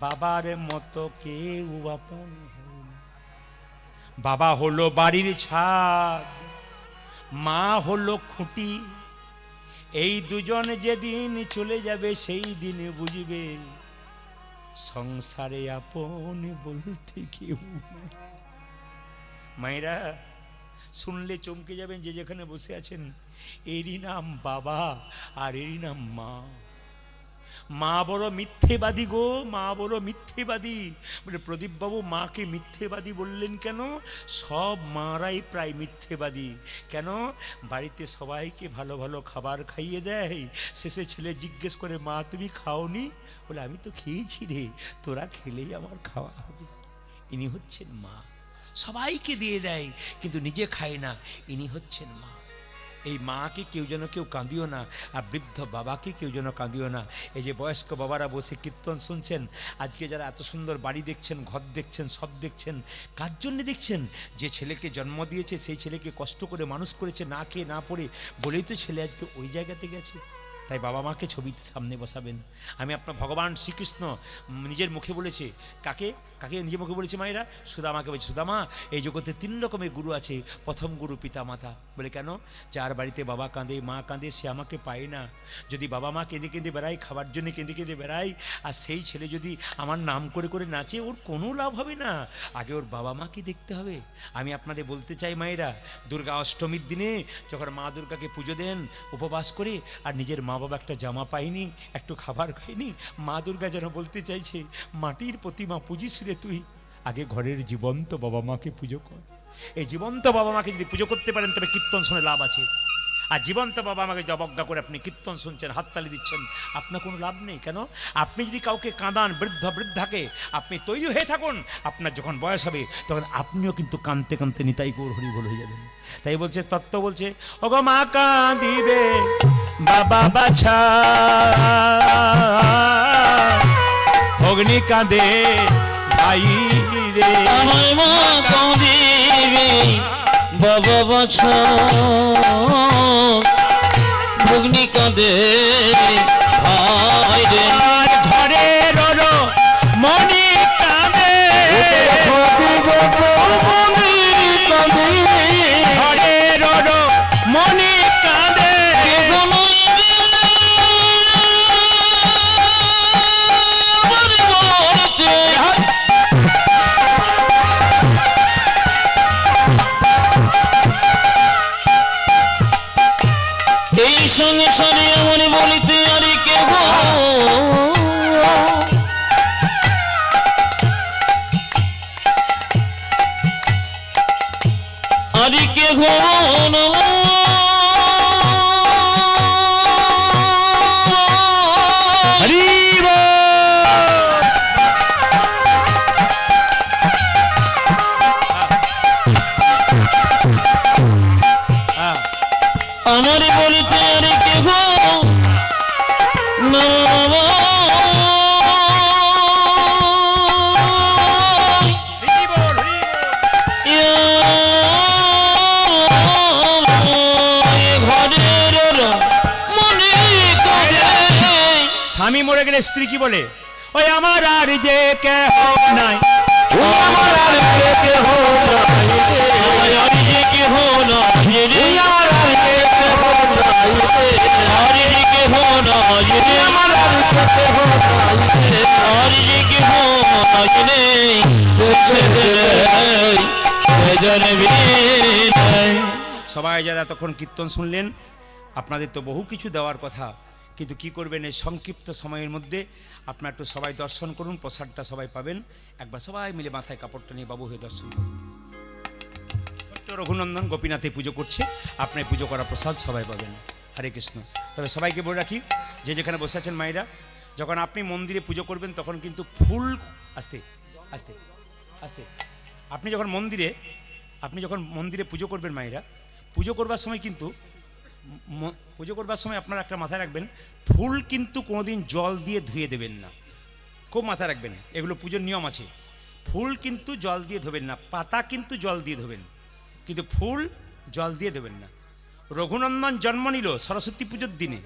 S1: বাবার মতো কেউ আপন হয় না। বাবা হলো বাড়ির ছাদ, মা হলো খুঁটি। এই দুজন যেদিন চলে যাবে সেই দিন বুঝবে সংসারে আপন বলতে কেউ নাই। মায়েরা শুনলে চমকে যাবেন, যে যেখানে বসে আছেন, এরই নাম বাবা আর এরই নাম মা। মা বড় মিথ্যেবাদী গো, মা বড় মিথ্যেবাদী। বলে, প্রদীপ বাবু মাকে মিথ্যেবাদী বললেন কেন? সব মারাই প্রায় মিথ্যেবাদী। কেন? বাড়িতে সবাইকে ভালো ভালো খাবার খাইয়ে দেয়, শেষে ছেলে জিজ্ঞেস করে, মা তুমি খাওনি? বলে, আমি তো খেয়েছি রে, তোরা খেলেই আমার খাওয়া হবে। ইনি হচ্ছেন মা। সবাইকে দিয়ে দেয় কিন্তু নিজে খায় না, ইনি হচ্ছেন মা। এই মাকে কেউ যেন কেউ কাঁদিও না, আর বৃদ্ধ বাবাকে কেউ যেন কাঁদিও না। এই যে বয়স্ক বাবারা বসে কীর্তন শুনছেন, আজকে যারা এত সুন্দর বাড়ি দেখছেন, ঘর দেখছেন, সব দেখছেন, কার জন্যে দেখছেন? যে ছেলেকে জন্ম দিয়েছে, সেই ছেলেকে কষ্ট করে মানুষ করেছে, না খেয়ে না পড়ে, বলেই তো ছেলে আজকে ওই জায়গাতে গেছে। তাই বাবা মাকে ছবিতে সামনে বসাবেন। আমি আপনার ভগবান শ্রীকৃষ্ণ নিজের মুখে বলেছে, কাকে কাকে নিজের মুখে বলেছে মায়েরা? সুদামাকে বলছে, সুদামা এই জগতে 3 রকমের গুরু আছে। প্রথম গুরু পিতা মাতা। বলে কেন? যার বাড়িতে বাবা কাঁদে, মা কাঁদে, সে আমাকে পায় না। যদি বাবা মা কেঁদে কেঁদে বেড়ায়, খাবার জন্য কেঁদে কেঁদে বেড়ায়, আর সেই ছেলে যদি আমার নাম করে করে নাচে, ওর কোনো লাভ হবে না। আগে ওর বাবা মাকে দেখতে হবে। আমি আপনাদের বলতে চাই মায়েরা, দুর্গা অষ্টমীর দিনে যখন মা দুর্গাকে পুজো দেন উপবাস করে, আর নিজের মা বাবা একটা জামা পায়নি, একটু খাবার খায়নি, মা দুর্গা যেন বলতে চাইছে, মাটির প্রতিমা পুজিস রে তুই, আগে ঘরের জীবন্ত বাবা মাকে পুজো কর। এই জীবন্ত বাবা মাকে যদি পুজো করতে পারেন, তবে কীর্তন শুনে লাভ আছে। আর জীবন্ত বাবা মাকে যে অবজ্ঞা করে আপনি কীর্তন শুনছেন, হাততালি দিচ্ছেন, আপনার কোনো লাভ নেই। কেন? আপনি যদি কাউকে কাঁদান, বৃদ্ধ বৃদ্ধাকে, আপনি তৈরি হয়ে থাকুন, আপনার যখন বয়স হবে তখন আপনিও কিন্তু কাঁদতে কাঁদতে নিতাই গৌর হরি বল হয়ে যাবেন। তাই বলছে, তত্ত্ব বলছে, ওগো মা কাঁদিবে বাবা বাছা, অগ্নি কাঁদে ভাই রে,
S2: আমায় মা কাঁদিবে বাবা বাছা, ভগ্নি কাঁদে ভাই রে,
S1: আর ঘরে রো মনি কাঁদে, ঘরে রো মনি কাঁদে,
S2: এই সংসারে আমার বলিতে আর কেহ আর কেহ
S1: হরি বল।
S2: আমার বলিতে আর কেহ না,
S1: হরি বল, হরি বল।
S2: ঘরের মনে কাঁদে।
S1: স্বামী মরে গেলে স্ত্রী কি বলে? ওই আমার আর যে কেহ নাই,
S2: আমার আর কেহ নাই রে, আমার আর যে কেহ নাই রে, আমার আর কেহ নাই রে, আর যে কেহ নাই রে, আমার আর কেহ নাই রে, আর যে কেহ নাই রে, সেজন বিনাই।
S1: সবাই যারা তখন কীর্তন শুনলেন, আপনাদের তো বহু কিছু দেওয়ার কথা, কিন্তু কি করবেন? এই সংক্ষিপ্ত সময়ের মধ্যে আপনার একটু সবাই দর্শন করুন, প্রসাদটা সবাই পাবেন। একবার সবাই মিলে মাথায় কাপড়টা নিয়ে বাবু হয়ে দর্শন করুন। রঘুনন্দন গোপীনাথে পুজো করছে, আপনার পুজো করা প্রসাদ সবাই পাবেন। হরে কৃষ্ণ। তবে সবাইকে বলে রাখি, যে যেখানে বসে আছেন মায়েরা, যখন আপনি মন্দিরে পুজো করবেন তখন কিন্তু ফুল, আস্তে আস্তে আস্তে, আপনি যখন মন্দিরে পুজো করবেন মায়েরা, পুজো করবার সময় কিন্তু পুজো করবার সময় আপনারা একটা মাথায় রাখবেন, ফুল কিন্তু কোনোদিন জল দিয়ে ধুয়ে দেবেন না। খুব মাথায় রাখবেন, এগুলো পুজোর নিয়ম আছে। ফুল কিন্তু জল দিয়ে ধোবেন না, পাতা কিন্তু জল দিয়ে ধোবেন, কিন্তু ফুল জল দিয়ে দেবেন না। রঘুনন্দন জন্ম নিল সরস্বতী পুজোর দিনে,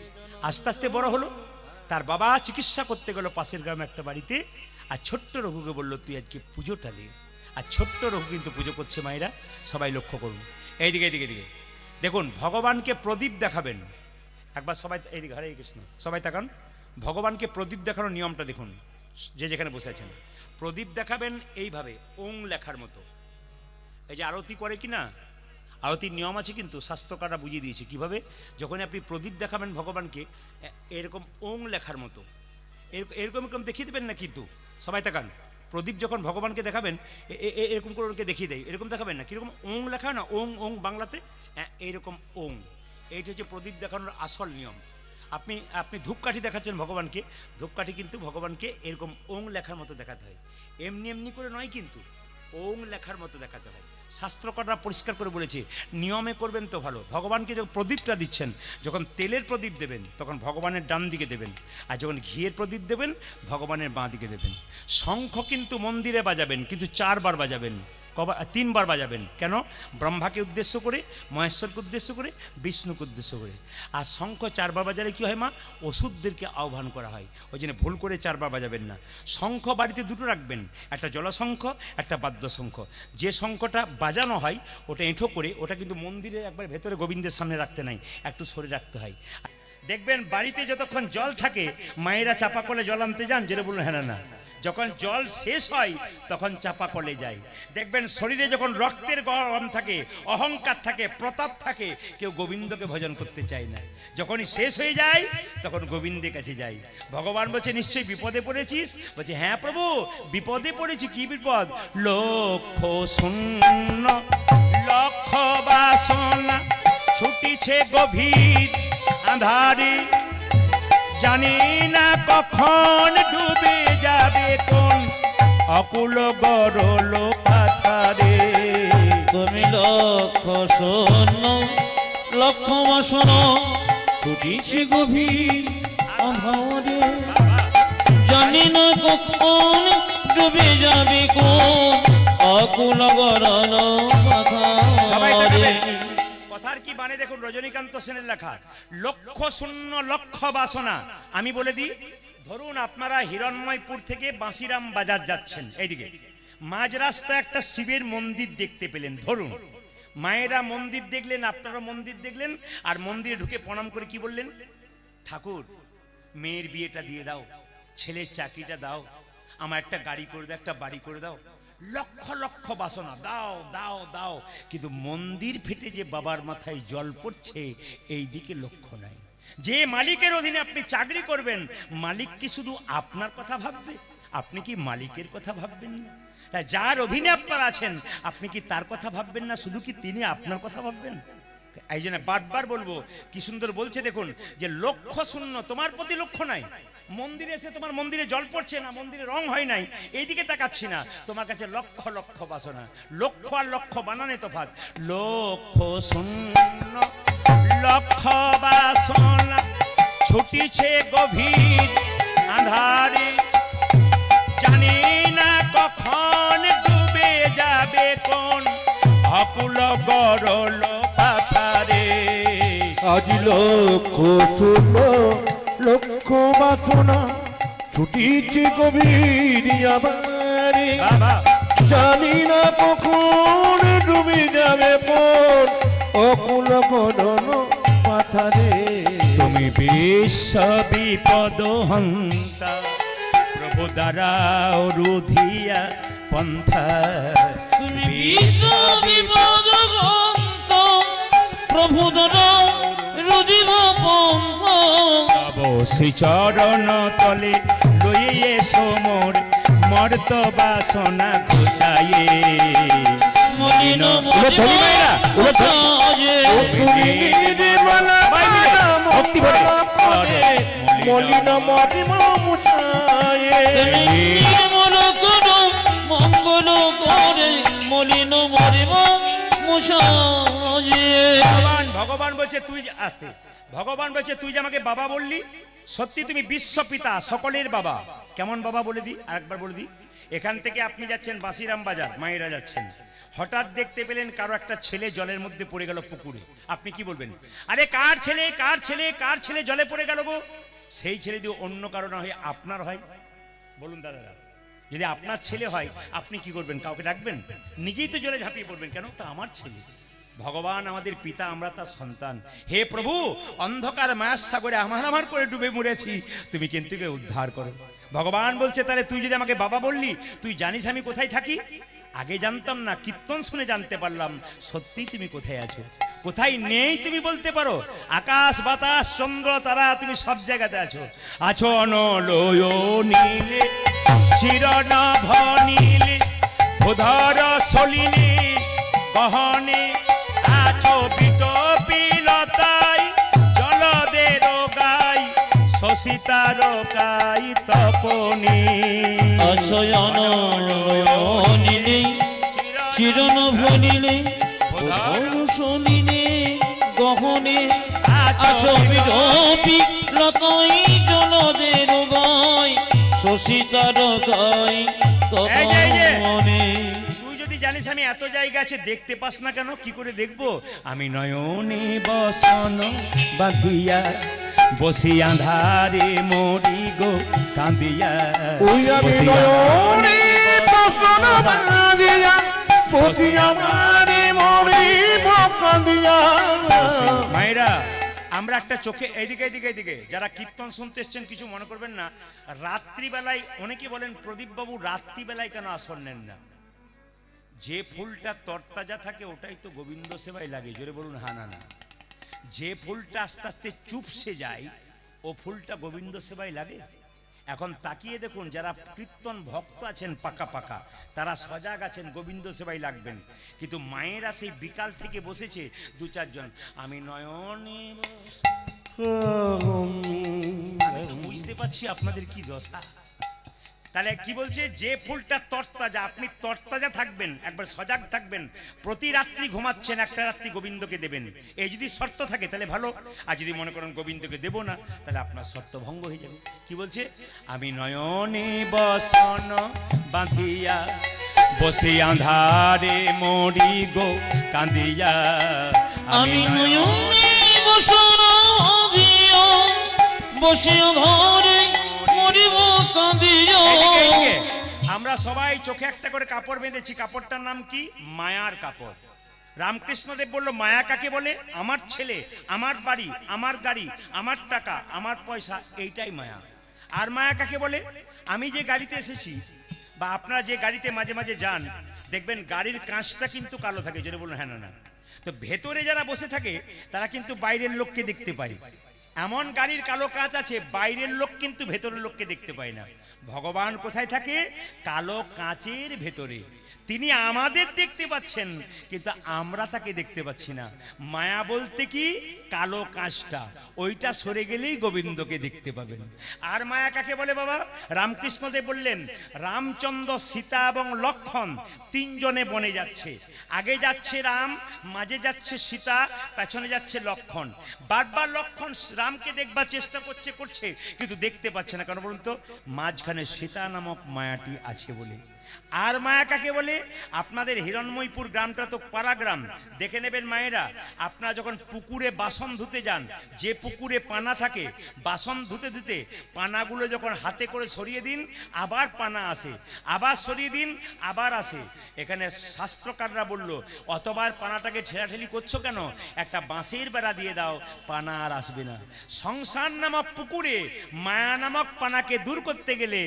S1: আস্তে আস্তে বড় হলো, তার বাবা চিকিৎসা করতে গেল পাশের গ্রামে একটা বাড়িতে, আর ছোট্ট রঘুকে বললো, তুই আজকে পুজোটা দে। আর ছোট্ট রঘু কিন্তু পুজো করছে মায়েরা, সবাই লক্ষ্য করুন। এইদিকে এইদিকে এইদিকে দেখুন, ভগবানকে প্রদীপ দেখাবেন। একবার সবাই এইদিকে, হরে কৃষ্ণ, সবাই তাকান। ভগবানকে প্রদীপ দেখানোর নিয়মটা দেখুন, যে যেখানে বসে আছেন। প্রদীপ দেখাবেন এইভাবে, ওং লেখার মতো। এই যে আরতি করে কি না, আরতির নিয়ম আছে কিন্তু, শাস্ত্রকাররা বুঝিয়ে দিয়েছে কীভাবে। যখন আপনি প্রদীপ দেখাবেন ভগবানকে, এরকম ওং লেখার মতো এরকম এরকম দেখিয়ে দেবেন না, কিন্তু সবাই তাকান। প্রদীপ যখন ভগবানকে দেখাবেন, এরকম করে ওকে দেখিয়ে দেয়, এরকম দেখাবেন না, কীরকম ওং লেখা না, ওং ওং বাংলাতে, এইরকম ওং। এইটা হচ্ছে প্রদীপ দেখানোর আসল নিয়ম। আপনি ধূপকাঠি দেখাচ্ছেন ভগবানকে, ধূপকাঠি কিন্তু ভগবানকে এরকম ওং লেখার মতো দেখাতে হয়, এমনি এমনি করে নয়, কিন্তু ওং লেখার মতো দেখাতে হয়। শাস্ত্রকররা পরিষ্কার করে বলেছে নিয়মে করবেন তো ভালো। ভগবানকে যখন প্রদীপটা দিচ্ছেন, যখন তেলের প্রদীপ দেবেন তখন ভগবানের ডান দিকে দেবেন, আর যখন ঘিয়ের প্রদীপ দেবেন ভগবানের বাঁ দিকে দেবেন। শঙ্খ কিন্তু মন্দিরে বাজাবেন, কিন্তু 4 বার বাজাবেন, 3 বার বাজাবেন। কেন? ব্রহ্মাকে উদ্দেশ্য করে, মহেশ্বরকে উদ্দেশ্য করে, বিষ্ণুকে উদ্দেশ্য করে। আর শঙ্খ 4 বার বাজালে কী হয় মা? ওষুধদেরকে আহ্বান করা হয়, ওই জন্য ভুল করে 4 বার বাজাবেন না। শঙ্খ বাড়িতে দুটো রাখবেন, একটা জলশঙ্খ, একটা বাদ্যশঙ্খ। যে শঙ্খটা বাজানো হয় ওটা এঁঠো করে, ওটা কিন্তু মন্দিরে একবার ভেতরে গোবিন্দের সামনে রাখতে নাই, একটু সরে রাখতে হয়। দেখবেন বাড়িতে যতক্ষণ জল থাকে মায়েরা চাপা কলে জল আনতে যান, যেটা বলুন হ্যাঁ না, যখন জল শেষ হয় তখন চাপা কলে যায়। দেখবেন শরীরে যখন রক্তের গরম থাকে, অহংকার থাকে, প্রতাপ থাকে, কেউ গোবিন্দকে ভজন করতে চায় না। যখনই শেষ হয়ে যায় তখন গোবিন্দের কাছে যাই। ভগবান বলছে নিশ্চয়ই বিপদে পড়েছিস? বলছে হ্যাঁ প্রভু বিপদে পড়েছি। কি বিপদ? লক্ষ শূন্য লক্ষ বাসনা ছুটিছে গভীর আঁধারে, জানি না কখন ডুবে যাবে কোন অকুল গরল পাথারে।
S2: তুমি লক্ষ শূন্য লক্ষ বাসনা ছুটিছে গভীর অন্ধকারে, জানি না কখন ডুবে যাবে কোন অকুল গরল পাথারে।
S1: কথার কি মানে দেখুন, রজনীকান্ত সেনের লেখা লক্ষ শূন্য লক্ষ বাসনা। আমি বলে দিই, ধরুন আপনারা হিরণ্ময়পুর থেকে বাঁশিরাম বাজার যাচ্ছেন, এইদিকে মাঝ রাস্তায় একটা শিবের মন্দির দেখতে পেলেন। ধরুন মায়েরা মন্দির দেখলেন, আপনারা মন্দির দেখলেন, আর মন্দিরে ঢুকে প্রণাম করে কি বললেন? ঠাকুর মেয়ের বিয়েটা দিয়ে দাও, ছেলের চাকরিটা দাও, আমার একটা গাড়ি করে দাও, একটা বাড়ি করে দাও। লক্ষ লক্ষ বাসনা দাও দাও দাও, কিন্তু মন্দির ফেটে যে বাবার মাথায় জল পড়ছে এই দিকে লক্ষ্য নাই। যে মালিকের অধীনে আপনি চাকরি করবেন, মালিক কি শুধু আপনার কথা ভাববে? আপনি কি মালিকের কথা ভাববেন না? তাই যার অধীনে আপনারা আছেন আপনি কি তার কথা ভাববেন না, শুধু কি তিনি আপনার কথা ভাববেন? এই জন্য বারবার বলবো, কি সুন্দর বলছে দেখুন, যে লক্ষ্য শূন্য, তোমার প্রতি লক্ষ্য নাই। মন্দিরে এসে তোমার মন্দিরে জল পড়ছে না, মন্দিরে রং হয় নাই, এইদিকে তাকাচ্ছি না, তোমার কাছে লক্ষ লক্ষ বাসনা। লক্ষ্য আর লক্ষ্য বানানে তফাৎ। লক্ষ শূন্য লক্ষ বাসনা ছুটিছে গভীর আঁধারে, জানি না কখন ডুবে যাবে কোন অকুল গরল পাথারে।
S3: আজ লক্ষ শূন্য লক্ষ বাসনা ছুটিছে গভীর আঁধারে,
S1: বাবা
S3: জানি না কখন ডুবে যাবে পর অকুল গরল পাথারে।
S1: তুমি বিশ্ব বিপদ হন্তা, প্রভু দ্বারা রুধিয়া পন্থা।
S2: তুমি বিশ্ব বিপদ গ্রন্থ, প্রভু দ্বারা রুধিব পন্থ।
S1: তব শ্রী চরণ তলে লইয়ে সমর মর্ত বাসনা ঘুচাইয়ে।
S2: মলিন
S3: মলিন মরিম মুছায়ে,
S2: মন করো মঙ্গল করে, মলিন মরিম মুছায়ে।
S1: ভগবান ভগবান বলছে তুই আসতে, ভগবান বলছে তুই যে আমাকে বাবা বললি, সত্যি তুমি বিশ্ব পিতা, সকলের বাবা। কেমন বাবা বলে দিই, আরেকবার বলে দিই। এখান থেকে আপনি যাচ্ছেন বাঁশিরাম বাজার, মায়েরা যাচ্ছেন, হঠাৎ দেখতে পেলেন কারো একটা ছেলে জলের মধ্যে পড়ে গেল পুকুরে। আপনি কি বলবেন? আরে কার ছেলে, কার ছেলে, কার ছেলে জলে পড়ে গেল গো? সেই ছেলে যদি অন্য কারো না হয় আপনার হয়, বলুন দাদারা, যদি আপনার ছেলে হয় আপনি কি করবেন? কাউকে ডাকবেন? নিজেই তো জলে ঝাঁপিয়ে পড়বেন, কেন? তা আমার ছেলে। ভগবান আমাদের পিতা, আমরা তার সন্তান। হে প্রভু, অন্ধকার মায়ার সাগরে আমার করে ডুবে মরেছি, তুমি কিন্তু উদ্ধার করো। ভগবান বলছে তাহলে তুই যদি আমাকে বাবা বললি, তুই জানিস আমি কোথায় থাকি? আগে জানতাম না, কীর্তন শুনে জানতে পারলাম সত্যি তুমি কোথায় আছো। কোথায় নেই তুমি বলতে পারো? আকাশ বাতাস চন্দ্র তারা তুমি সব জায়গাতে আছো। আছো অনলয় নীলে চিরনভ নীলে ভূধর সলিলে গহনে, আছো বিটপিলতায় জলদের গাই শশিতার কাই তপনে।
S2: অশয়ন নীলে চিরন ভনিলে শুনিলে গহনে আছো বিরপি লতই জনদের গয় শশীকার গায়
S1: এই যে, এই যে।
S2: মনে
S1: তুই যদি জানিস আমি এত জায়গা আছে দেখতে পাস না কেন? কি করে দেখবো? আমি নয়নে বসন বাঁধিয়া বসি আঁধারে মরি গো কাঁদিয়া
S3: ওই আমি
S1: বসি
S3: নয়নে বসন বাঁধিয়া বসি আঁধারে মরিব কাঁদিয়া।
S1: মায়েরা, আমরা একটা চোখে এইদিকে এইদিকে এইদিকে যারা কীর্তন শুনতে এসছেন কিছু মনে করবেন না। রাত্রিবেলায় অনেকে বলেন প্রদীপ বাবু রাত্রিবেলায় কেন আসন নেন না? যে ফুলটা তরতাজা থাকে ওটাই তো গোবিন্দ সেবায় লাগে। জোরে বলুন হা না না। যে ফুলটা আস্তে আস্তে চুপসে যায় ও ফুলটা গোবিন্দ সেবায় লাগে। এখন তাকিয়ে দেখুন, যারা কীর্তন ভক্ত আছেন পাকা পাকা তারা সজাগ আছেন, গোবিন্দ সেবায় লাগবেন। কিন্তু মায়েরা সেই বিকাল থেকে বসেছে দু চারজন, আমি নয়নে আমি তো বুঝতে পারছি আপনাদের কি দশা। তাহলে কি বলছে? যে ফুলটা তরতাজা, আপনি তরতাজা থাকবেন, একবার সজাগ থাকবেন। প্রতি রাত্রি ঘুমাচ্ছেন, একটা রাত্রি গোবিন্দকে দেবেন। এই যদি শর্ত থাকে তাহলে ভালো। আর যদি মনে করেন গোবিন্দকে দেব না, তাহলে আপনার শর্ত ভঙ্গ হয়ে যাবে। কি বলছে? আমি নয়নে বসন বাঁধিয়া বসে আঁধারে মরি গো কাঁদিয়া।
S2: আমি নয়নে বসন বাঁধিয়া বসে আঁধারে মরিব কাঁদিয়া।
S1: এইদিকে, আমরা সবাই চোখে একটা করে কাপড় বেঁধেছি। কাপড়টার নাম কি? মায়ার কাপড়। রামকৃষ্ণদেব বলল মায়া কাকে বলে? আমার ছেলে, আমার বাড়ি, আমার গাড়ি, আমার টাকা, আমার পয়সা, এইটাই মায়া। আর মায়া কাকে বলে? আমি যে গাড়িতে এসেছি বা আপনারা যে গাড়িতে মাঝে মাঝে যান, দেখবেন গাড়ির কাঁচটা কিন্তু কালো থাকে। যেটা বলুন হ্যাঁ না না। তো ভেতরে যারা বসে থাকে তারা কিন্তু বাইরের লোককে দেখতে পায়। এমন গাড়ির কালো কাঁচ আছে, বাইরের লোক কিন্তু ভেতরের লোককে দেখতে পায় না। ভগবান কোথায় থাকে? কালো কাঁচের ভেতরে। তিনি আমাদের দেখতে পাচ্ছেন, কিন্তু আমরা তাকে দেখতে পাচ্ছি না। মায়া বলতে কি? কালো কাঁচটা, ওইটা সরে গেলেই গোবিন্দকে দেখতে পাবেন। আর মায়া কাকে বলে বাবা? রামকৃষ্ণদেব বললেন রামচন্দ্র, সীতা এবং লক্ষ্মণ তিনজনে বনে যাচ্ছে। আগে যাচ্ছে রাম, মাঝে যাচ্ছে সীতা, পেছনে যাচ্ছে লক্ষ্মণ। বারবার লক্ষ্মণ রামকে দেখবার চেষ্টা করছে কিন্তু দেখতে পাচ্ছে না। কেন বলুন তো? মাঝখানে সীতা নামক মায়াটি আছে বলে। আর মায়া কাকে বলে? আপনাদের হিরণ্ময়পুর গ্রামটা তো পাড়া গ্রাম, দেখে নেবেন মায়েরা। আপনারা যখন পুকুরে বাসন ধুতে যান, যে পুকুরে পানা থাকে, বাসন ধুতে ধুতে পানাগুলো যখন হাতে করে সরিয়ে দিন, আবার পানা আসে, আবার সরিয়ে দিন, আবার আসে। এখানে শাস্ত্রকাররা বলল অতবার পানাটাকে ঠেলাঠেলি করছো কেন? একটা বাঁশের বেড়া দিয়ে দাও, পানা আর আসবে না। সংসার নামক পুকুরে মায়া নামক পানাকে দূর করতে গেলে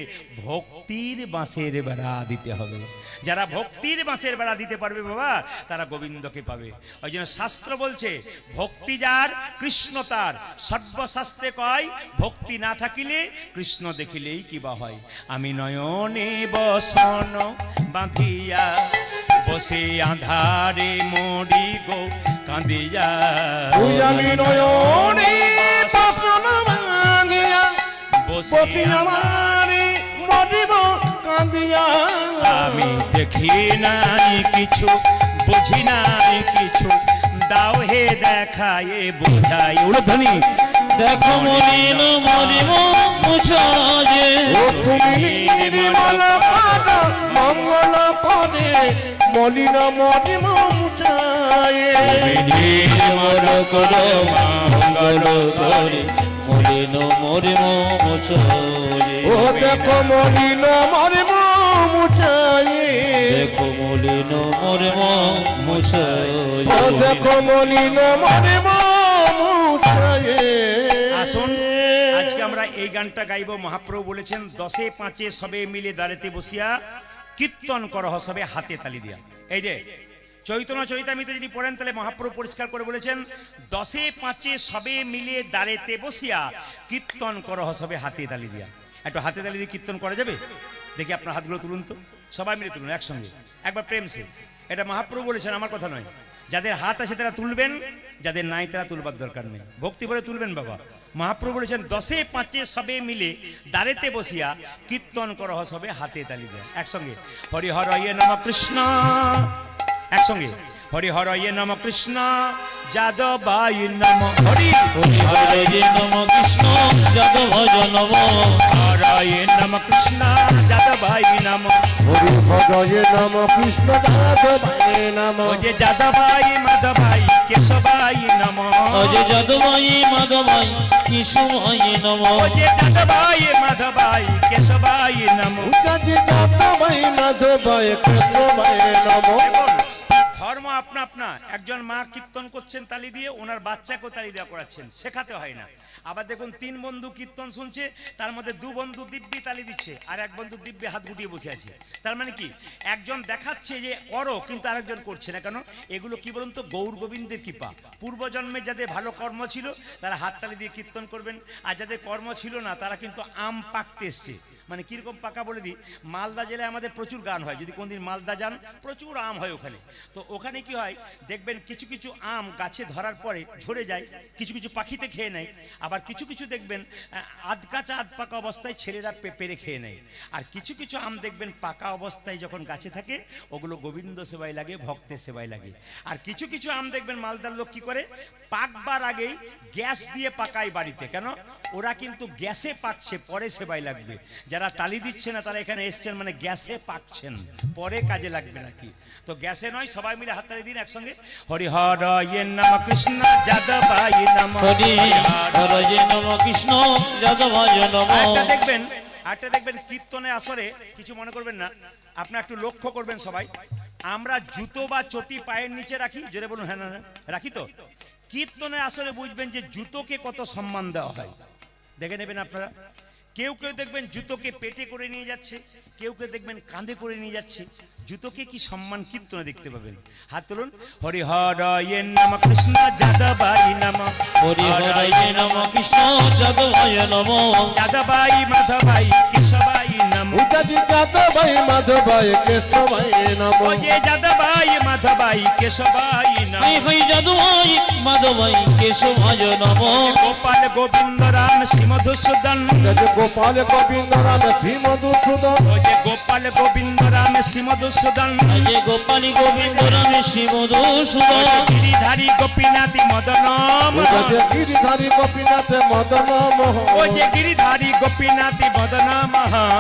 S1: ভক্তির বাঁশের বেড়া দিতে হবে। যারা ভক্তির বাঁশের বেড়া দিতে পারবে বাবা, তারা গোবিন্দকে পাবে। ওই জন্য শাস্ত্র বলছে ভক্তি যার কৃষ্ণ তার। সর্বশাস্ত্রে কয় ভক্তি না থাকিলে কৃষ্ণ দেখিলেই কিবা হয়। আমি নয়নে বসন বাঁধিয়া বসে আঁধারে মরি গো কাঁদিয়া।
S3: ওই আমি নয়নে বসন বাঁধিয়া
S1: বসে
S3: বসি আঁধারে মরিব কাঁদিয়া।
S1: আমি দেখি নাই কিছু, বুঝি নাই কিছু, দাও হে দেখায় বোঝাই। উড়ধ্বনি।
S2: দেখো মলিন মরিব মুছায়ে
S3: ও তুমি নির্মল পাদ মঙ্গল করে মলিন মরিব মুছায়ে।
S2: নির্মল করো মঙ্গল করে মলিন মরিব মুছায়ে।
S3: ও দেখো মলিন মরিব মুছায়ে।
S2: দেখো মলিন মরিব মুছায়ে।
S3: ও দেখো মলিন মরিব মুছায়ে।
S1: আসুন আজকে আমরা এই গানটা গাইব। মহাপ্রভু বলেছেন 10-5 সবে মিলে দাঁড়াতে বসিয়া কীর্তন করহ সবে হাতে তালি দিয়া। এই যে চৈতন্য চরিতামৃত যদি পড়েন তাহলে মহাপ্রভু পরিষ্কার করে বলেছেন 10-5 সবে মিলে দাঁড়াতে বসিয়া কীর্তন করহ সবে হাতে তালি দিয়া। একটু হাতে তালি দিয়ে কীর্তন করা যাবে? দেখি আপনার হাতগুলো তুলুন তো, সবাই মিলে তুলুন একসঙ্গে, একবার প্রেম সে। এটা মহাপ্রভু বলেছেন, আমার কথা নয়। যাদের হাত আছে তারা তুলবেন, যাদের নাই তারা তুলবার দরকার নেই। ভক্তি করে তুলবেন বাবা। মহাপ্রভু বলেছেন 10-5 সবে মিলে দাঁড়াতে বসিয়া কীর্তন করহ সবে হাতে তালি দেয়। একসঙ্গে হরি হর নম কৃষ্ণ একসঙ্গে হরি হরয়ে নম কৃষ্ণ যাদবায় নম হরি
S2: হরি হরে নম কৃষ্ণ যাদবায় নম
S1: হরয়ে নম কৃষ্ণ যাদবায় নম
S3: হরি ভজয়ে নম কৃষ্ণ যাদবায় নম
S1: ও যে যাদবায় মাধবাই কেশবায় নম
S2: অজয় যাদবায় মাধবায় কৃষ্ণায় নম
S1: ও যে যাদবায় মাধবাই কেশবায় নম
S3: উদাজি যাদবায় মাধবায় কৃষ্ণবায় নম
S1: দেখুন, ধর্ম আপনা আপনা। একজন মা কীর্তন করছেন তালি দিয়ে, ওনার বাচ্চাকেও তালি দেওয়া করাচ্ছেন, শেখাতে হয় না। আবার দেখুন 3 বন্ধু কীর্তন শুনছে, তার মধ্যে 2 বন্ধু দিব্যি তালি দিচ্ছে আর 1 বন্ধু দিব্যি হাত গুটিয়ে বসে আছে। তার মানে কি, একজন দেখাচ্ছে যে করো, কিন্তু আরেকজন করছে না। কেন? এগুলো কি বলুন তো, গৌর গোবিন্দের কৃপা। পূর্বজন্মে যাদের ভালো কর্ম ছিল তারা হাততালি দিয়ে কীর্তন করবেন, আর যাদের কর্ম ছিল না তারা কিন্তু আম পাকতে এসছে। মানে কিরকম পাকা বলে দিই, মালদা জেলায় আমাদের প্রচুর গান হয়, যদি কোনদিন মালদা যান প্রচুর আম হয় ওখানে। তো ওখানে কি হয় দেখবেন, কিছু কিছু আম গাছে ধরার পরে ঝরে যায়, কিছু কিছু পাখিতে খেয়ে নেয়, আবার কিছু কিছু দেখবেন আধ কাঁচা আধ পাকা অবস্থায় ছেলেরা পেরে খেয়ে নেয়, আর কিছু কিছু আম দেখবেন পাকা অবস্থায় যখন গাছে থাকে ওগুলো গোবিন্দ সেবায় লাগে, ভক্তের সেবায় লাগে। আর কিছু কিছু আম দেখবেন মালদার লোক কি করে, পাকবার আগেই গ্যাস দিয়ে পাকায় বাড়িতে। কেন? ওরা কিন্তু গ্যাসে পাকছে, পরে সেবায় লাগবে। যারা তালি দিচ্ছে না তারা এখানে এসছেন মানে গ্যাসে পাকছেন, পরে কাজে লাগবে নাকি। তো গ্যাসে নয়, সবাই মিলে হাততালি দিন একসঙ্গে। হরি হরয়ে নম কৃষ্ণ যাদবায় নম
S2: হরি হরে নম কৃষ্ণ যাদবায় নম
S1: আরেকটা দেখবেন কীর্তনে আসরে, কিছু মনে করবেন না, আপনারা একটু লক্ষ্য করবেন সবাই, আমরা জুতো বা চটি পায়ের নিচে রাখি, জোরে বলুন হ্যাঁ না রাখি তো। কীর্তনে আসরে বুঝবেন যে জুতোকে কত সম্মান দেওয়া হয়, দেখে নেবেন আপনারা। কেউ কেউ দেখবেন জুতোকে পেটে করে নিয়ে যাচ্ছে, কেউ কেউ দেখবেন কাঁধে করে নিয়ে যাচ্ছে। জুতোকে কি সম্মান কীর্তনে দেখতে পাবেন। হাত তুলুন। হরি হরয়ে নম কৃষ্ণ যাদবায় নম
S2: হরি হরে নম কৃষ্ণ যাদবায় নম
S1: যাদবায় মাধবাই কেশবায় নম
S3: উদাজি যাদবায় মাধবায় কৃষ্ণবায় নম
S1: ও যে যাদবায় মাধবাই কেশবায় নম
S2: হই হই যাদবায় মাধবায় কেশবায় নম
S1: গোপাল গোবিন্দ রাম শ্রী মধুসূদন
S3: উদাজি গোপাল গোবিন্দ রাম শ্রী মধুসূদন
S1: ও যে গোপাল গোবিন্দ রাম শ্রী মধুসূদন
S2: যে গোপালী গোবিন্দ রামে শ্রী মধুসূদন
S1: গিরিধারী গোপীনাথী মদন
S3: উদাজি গিরিধারী গোপীনাথ মদন মোহন
S1: ও যে গিরিধারী গোপীনাথী মদন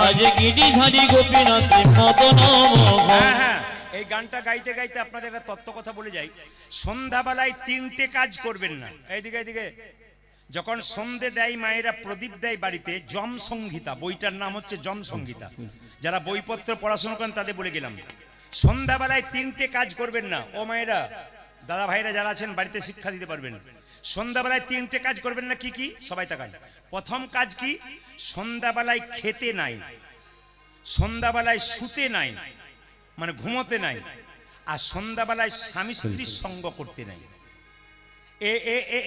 S2: আজ গিরিধারী গোপীনাথ মদন মোহন
S1: হ্যাঁ হ্যাঁ, এই গানটা গাইতে গাইতে আপনাদের একটা তত্ত্ব কথা বলে যাই। সন্ধ্যাবেলায় 3টে কাজ করবেন না। এইদিকে এইদিকে, যখন সন্ধে দেয় মায়েরা প্রদীপ দেয় বাড়িতে, যম সংহিতা, বইটার নাম হচ্ছে যম সংহিতা। যারা বইপত্র পড়াশোনা করেন তাদের বলে গেলাম, সন্ধ্যাবেলায় 3টে কাজ করবেন না। ও মায়েরা, দাদা ভাইরা যারা আছেন বাড়িতে শিক্ষা দিতে পারবেন। সন্ধ্যাবেলায় 3টে কাজ করবেন না। কি কি? সবাই তাকান। প্রথম কাজ কি? সন্ধ্যাবেলায় খেতে নাই, সন্ধ্যাবেলায় শুতে নাই, মানে ঘুমোতে নাই, আর সন্ধ্যাবেলায় স্বামী স্ত্রীর সঙ্গ করতে নাই।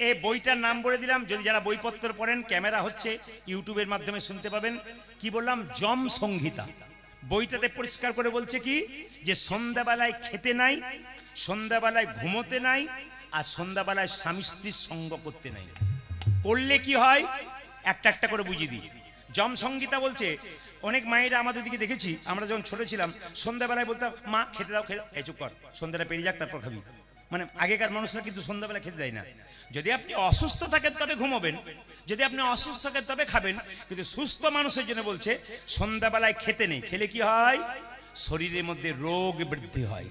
S1: এ বইটার নাম বলে দিলাম, যদি যারা বইপত্র পড়েন, ক্যামেরা হচ্ছে, ইউটিউবের মাধ্যমে শুনতে পাবেন। কি বললাম? যম সংহিতা। বইটাতে পরিষ্কার করে বলছে কি, যে সন্ধ্যাবেলায় খেতে নাই, সন্ধ্যাবেলায় ঘুমোতে নাই, আর সন্ধ্যাবেলায় স্বামী স্ত্রীর সঙ্গ করতে নাই। করলে কি হয় একটা একটা করে বুঝিয়ে দিই। যম সংহিতা বলছে, অনেক মায়েরা আমাদের দিকে দেখেছি, আমরা যখন ছোট ছিলাম সন্ধ্যাবেলায় বলতাম, মা খেতে দাও, খেতে, এই চুপ কর, সন্ধ্যাটা পেরিয়ে যাক তারপর খাবি। মানে আগেকার মানুষরা কিন্তু সন্ধ্যাবেলা খেতে দেয় না। যদি আপনি অসুস্থ থাকেন তবে ঘুমাবেন, যদি আপনি অসুস্থ থাকেন তবে খাবেন, কিন্তু সুস্থ মানুষের জন্য বলছে সন্ধ্যাবেলায় খেতে নেই। খেলে কি হয়? শরীরের মধ্যে রোগ বৃদ্ধি হয়।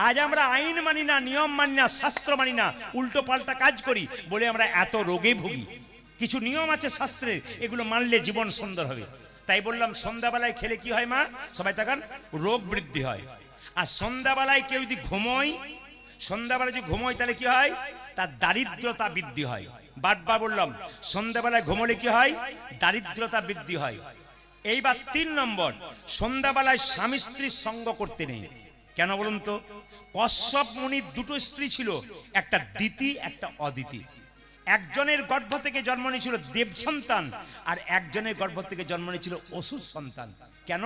S1: আজ আমরা আইন মানি না, নিয়ম মানি না, শাস্ত্র মানি না, উল্টো পাল্টা কাজ করি বলে আমরা এত রোগে ভুগি। কিছু নিয়ম আছে শাস্ত্রের, এগুলো মানলে জীবন সুন্দর হবে। তাই বললাম সন্ধ্যাবেলায় খেলে কি হয় মা? সবাই তাকান। রোগ বৃদ্ধি হয়। আর সন্ধ্যাবেলায় কেউ যদি ঘুমোয়, সন্ধ্যাবেলায় যদি ঘুমোয় তাহলে কি হয়? তার দারিদ্রতা বৃদ্ধি হয়। বারবার বললাম, সন্ধ্যাবেলায় ঘুমোলে কি হয়? দারিদ্রতা বৃদ্ধি হয়। এইবার 3 নম্বর, সন্ধ্যাবেলায় স্বামী স্ত্রীর সঙ্গ করতে নেই। কেন বলুন তো? কশ্যপ মুনির 2টো স্ত্রী ছিল, একটা দিতি একটা অদিতি। একজনের গর্ভ থেকে জন্ম নিয়েছিল দেব সন্তান, আর একজনের গর্ভ থেকে জন্ম নিয়েছিল অসুর সন্তান। কেন?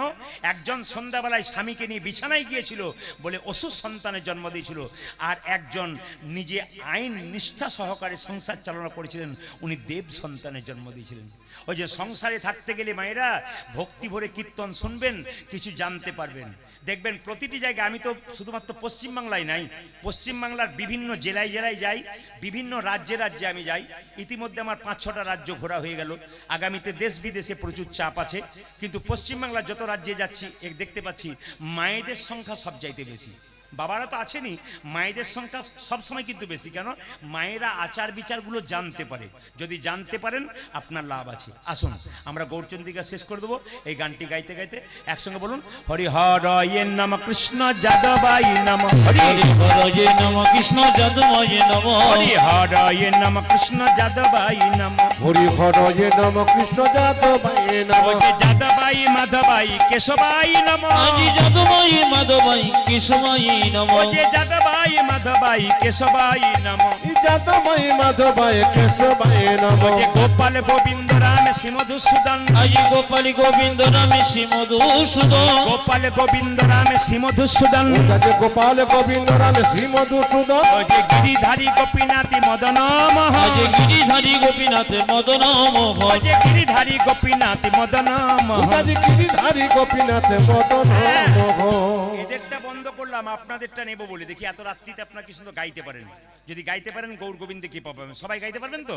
S1: একজন সন্ধ্যাবেলায় স্বামীকে নিয়ে বিছানায় গিয়েছিল বলে অসুর সন্তানের জন্ম দিয়েছিল, আর একজন নিজে আইন নিষ্ঠা সহকারে সংসার চালনা করেছিলেন, উনি দেব সন্তানের জন্ম দিয়েছিলেন। ওই যে সংসারে থাকতে গেলে মায়েরা ভক্তি ভরে কীর্তন শুনবেন, কিছু জানতে পারবেন। দেখবেন প্রতিটি জায়গায়, আমি তো শুধুমাত্র পশ্চিমবাংলায় নাই, পশ্চিমবাংলার বিভিন্ন জেলায় জেলায় যাই, বিভিন্ন রাজ্যে রাজ্যে আমি যাই। ইতিমধ্যে আমার 5-6টা রাজ্য ঘোরা হয়ে গেল। আগামীতে দেশ বিদেশে প্রচুর চাপ আছে, কিন্তু পশ্চিমবাংলার যত রাজ্যে যাচ্ছি দেখতে পাচ্ছি মায়েদের সংখ্যা সবচাইতে বেশি। বাবারা তো আছেনই, মায়েদের সংখ্যা সবসময় কিন্তু বেশি। কেন? মায়েরা আচার বিচারগুলো জানতে পারে, যদি জানতে পারেন আপনার লাভ আছে। আসুন আমরা গৌরচন্দ্রিকা শেষ করে দেবো এই গানটি গাইতে গাইতে। একসঙ্গে বলুন, হরি হরয়ে নম কৃষ্ণ যাদবাই নম, হরি
S2: হরে নম কৃষ্ণ যাদবায় নম,
S1: হরি হরয়ে নম কৃষ্ণ যাদবাই নম,
S3: হরি হরয়ে নম কৃষ্ণ যাদবায় নম,
S1: ও যে যাদবাই মাধবাই কেশবাই নম,
S2: আজি যাদবায় মাধবায় কেশবায় নম,
S1: ও যে যাদবাই মাধবাই কেশবাই নম,
S3: যাদবায় মাধবায় কেশবায় নম,
S1: ও যে গোপাল গোবিন্দ রাম শ্রী মধুসূদন,
S2: আজি গোপাল গোবিন্দ রামে শ্রী মধুসূদন,
S1: গোপাল গোবিন্দ রাম শ্রী মধুসূদন,
S3: যে গোপাল গোবিন্দ রাম শ্রী মধুসূদন,
S1: ও যে গিরিধারী গোপীনাথ মদন মোহন,
S2: আজি গিরিধারী গোপীনাথ মদন
S1: ও
S2: মোহন,
S1: যে গিরিধারী গোপীনাথ মদন মোহন।
S3: যে গিরিধারী গোপীনাথ মদন মোহন।
S1: এদেরটা বন্ধ করলাম, আপনাদেরটা নেব বলে। দেখি এত রাত্রিতে আপনারা কি সুন্দর গাইতে পারেন। যদি গাইতে পারেন গৌর গোবিন্দে কি পাবেন? সবাই গাইতে পারবেন তো?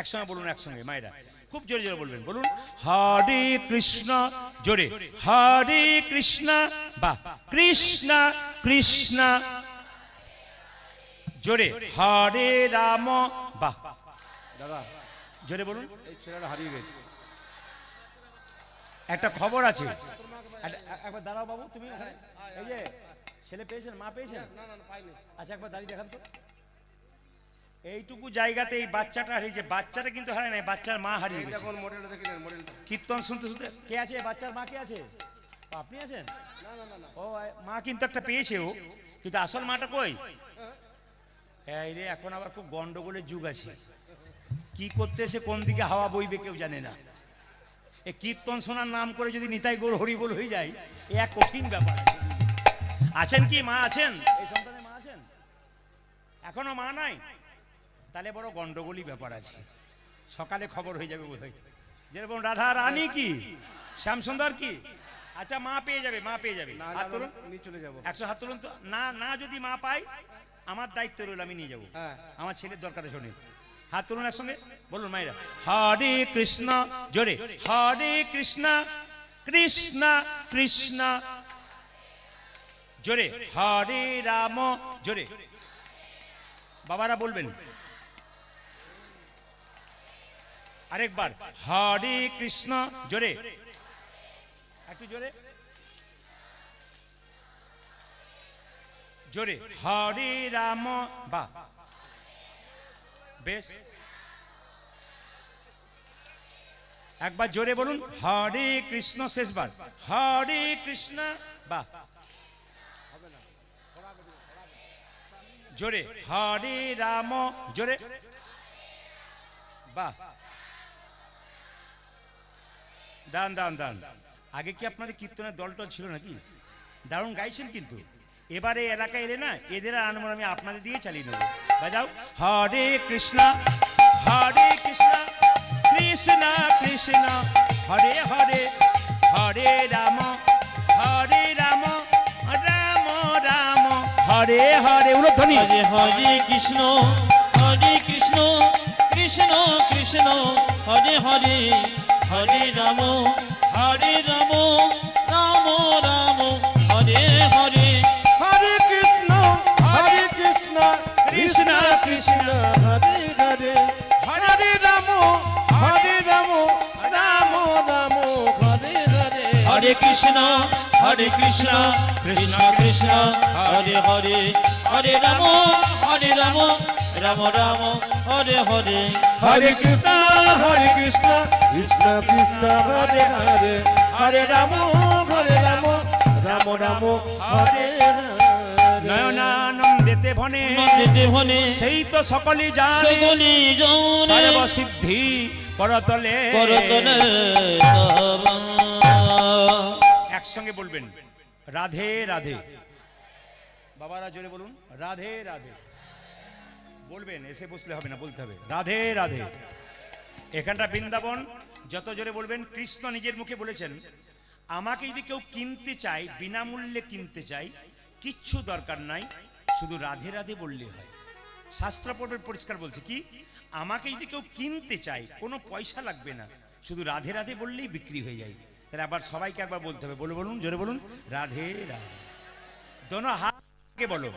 S1: একসঙ্গে বলুন, একসঙ্গে মায়েরা খুব জোরে জোরে বলবেন। বলুন, হরে কৃষ্ণ, জোরে হরে কৃষ্ণ, বা কৃষ্ণ কৃষ্ণ, জোরে হরে রাম, বা
S3: দাদা
S1: জোরে বলুন।
S3: এই ছেলেটা হারিয়ে গেছে।
S1: একটা খবর আছে, একবার দাঁড়াও বাবু, তুমি ওখানে। এই যে ছেলে পেয়েছেন, মা পেয়েছেন? আচ্ছা একবার দাঁড়িয়ে দেখান তো। এইটুকু জায়গাতে এই বাচ্চাটা হারিয়েছে। বাচ্চাটা কিন্তু হারায় নাই, বাচ্চার মা হারিয়ে গেছে।
S3: এখন মডেলটা দেখে নেন, মডেলটা।
S1: কীর্তন শুনতে শুনতে কে আছে? বাচ্চার মা কে আছে? আপনি আছেন? ও মা কিন্তু একটা পেয়েছে ও, কিন্তু আসল মাটা কই? এই রে, এখন আবার খুব গন্ডগোলের যুগ আছে। কি করতে এসে কোন দিকে হাওয়া বইবে কেউ জানে না। এ কীর্তন শোনার নাম করে যদি নিতাই গৌর হরিবোল হয়ে যায়, এ এক কঠিন ব্যাপার। আছেন কি মা? আছেন? এই সন্তানের মা আছেন? এখনো মা নাই? তাহলে বড় গন্ডগোলই ব্যাপার আছে। সকালে খবর হয়ে যাবে বোধহয়। যেরকম রাধা রানী কি, শ্যামসুন্দর কি, আচ্ছা মা পেয়ে যাবে, মা পেয়ে যাবে। হাত তুলুন,
S3: নিয়ে চলে যাবো।
S1: 100 হাত তুলুন তো। না না, যদি মা পাই আমার দায়িত্ব রইল, আমি নিয়ে যাবো।
S3: হ্যাঁ।
S1: আমার ছেলের দরকার শোনে। হাত তুলুন একসঙ্গে, বলুন মায়েরা, হরে কৃষ্ণ, জোরে হরে কৃষ্ণ কৃষ্ণ কৃষ্ণ, জোরে হরে রাম, জোরে বাবারা বলবেন আরেকবার, হরে কৃষ্ণ, জোরে একটু জোরে, জোরে হরে রাম, বা বেশ একবার জোরে বলুন, হরে কৃষ্ণ, শেষবার হরে কৃষ্ণ, বা জোরে হরে রাম, জোরে, বাহ, দান দান দান। আগে কি আপনাদের কীর্তনের দলটল ছিল নাকি? দারুণ গাইছেন কিন্তু। এবারে এলাকায় এলে না, এদের আর আনমন আমি আপনাদের দিয়ে চালিয়ে নেব। বাজাও, হরে কৃষ্ণ কৃষ্ণ কৃষ্ণ কৃষ্ণ, হরে হরে, হরে রাম রাম রাম, হরে হরে। উলধ্বনি,
S2: হরে হরে কৃষ্ণ কৃষ্ণ কৃষ্ণ, হরে হরে, হরে রাম রাম রাম, হরে হরে,
S3: হরে কৃষ্ণ
S1: কৃষ্ণ কৃষ্ণ,
S3: হরে হরে, হরে রাম রাম রাম, হরে হরে,
S2: হরে কৃষ্ণ কৃষ্ণ কৃষ্ণ, হরে হরে, হরে রাম রাম রাম, হরে হরে,
S3: হরে কৃষ্ণ কৃষ্ণ কৃষ্ণ, হরে হরে, হরে রাম রাম রাম, হরে হরে।
S1: নয়নানন্দেতে ভনে,
S2: নন্দেতে ভনে,
S1: সেই তো সকলই জানে,
S2: সকলি জনে,
S1: সর্বসিদ্ধি পরতলে।
S2: করতলে তবা।
S1: একসঙ্গে বলবেন, রাধে রাধে। বাবারা জোরে বলুন, রাধে রাধে বলবেন। এসে বসলে হবে না, বলতে হবে রাধে রাধে। এখানটা বৃন্দাবন, যত জোরে বলবেন। কৃষ্ণ নিজের মুখে বলেছেন, আমাকে যদি কেউ কিনতে চায়, বিনামূল্যে কিনতে চাই, কিচ্ছু দরকার নাই, শুধু রাধে রাধে বললে হয়। শাস্ত্র পর্বের পরিষ্কার বলছে কি, আমাকে যদি কেউ কিনতে চায় কোনো পয়সা লাগবে না, শুধু রাধে রাধে বললেই বিক্রি হয়ে যায়। তাহলে আবার সবাইকে একবার বলতে হবে, বলুন জোরে বলুন, রাধে রাধে। दोनों हाथ के बोलो,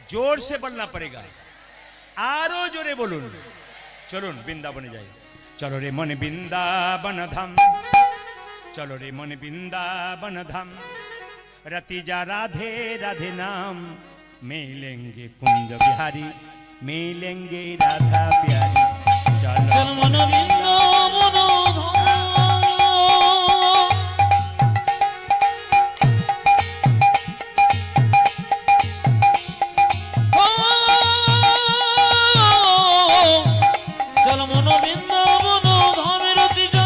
S1: जोर से बोलना पड़ेगा, आरो जोरे बोलून। चलुन बृंदावन जाए, चलो रे मन बृंदावन धाम, चलो रे मन बृंदावन धाम, रतिजा राधे राधे नाम, मिलेंगे कुंज बिहारी, मिलेंगे राधा प्यारी। चलो
S2: চল মন বৃন্দাবন ধাম। चल मन बृंदाबन धाम रतिजा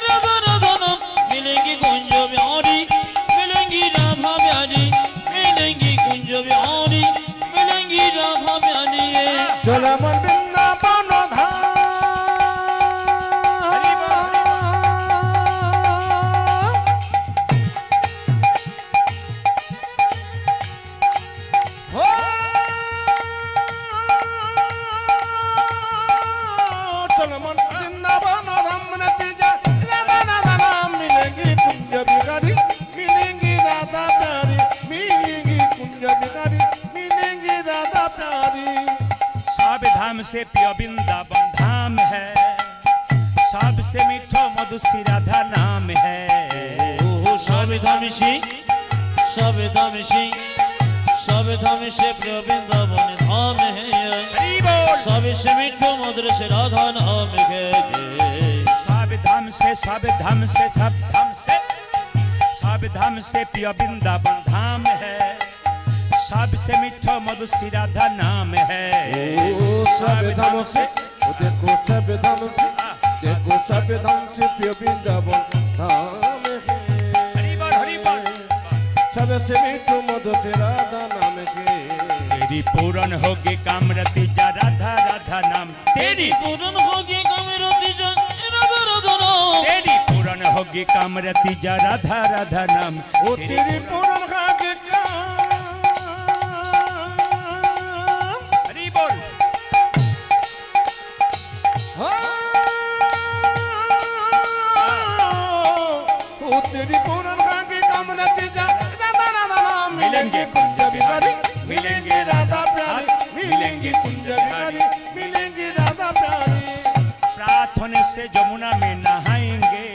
S2: राधा राधा नाम, मिलेंगे कुंज बिहारी, मिलेंगी राधा प्यारी, मिलेंगी कुंज बिहारी, मिलेंगी राधा प्यारी।
S3: চলো মন বৃন্দাবন ধাম। हो, चलो मन बृंदाबन धाम नतीजा राधा राधा नाम, मिलेंगी कुंज बिहारी, मिलेंगी राधा प्यारी, मिलेंगी कुंज बिहारी, मिलेंगी राधा प्यारी।
S1: सब धाम से प्रिय वृंदावन धाम है, सबसे मीठो मधुसी राधा नाम है।
S2: সবে ধামিসি সবে ধামিসি সবে ধামিসে প্রিয় বৃন্দাবন ধাম হে।
S1: हरि बोल।
S2: সবে সে মিঠো মধুর সে রাধা নাম গে গে।
S1: सब धाम से सब धाम से सब धाम से सब धाम से प्रिय वृंदावन धाम है, सबसे मीठो मधुसी राधा नाम है।
S3: सब धाम से, ओ देखो सब धाम से, देखो सब धाम से प्रिय वृंदावन धाम है।
S1: हरि बोल हरि बोल।
S3: सबसे मीठो मधु से राधा नाम के।
S1: तेरी पूरन होगी कामरती जा राधा राधा नाम, तेरी
S2: পূরণ হোগি কামের অতিজা রাধা রাধা নাম।
S1: तेरी पूरन होगी कामरती जा राधा राधा नाम।
S3: ओ तेरी पूरन खाके काम।
S1: हरि बोल।
S3: ओ तेरी पूरन खाके काम नतीजा राधा राधा नाम, मिलेंगे कुंज बिहारी, मिलेंगे राधा प्यारी, मिलेंगे कुंज बिहारी, मिलेंगे राधा प्यारी।
S1: प्रार्थना से जमुना में नहाएंगे,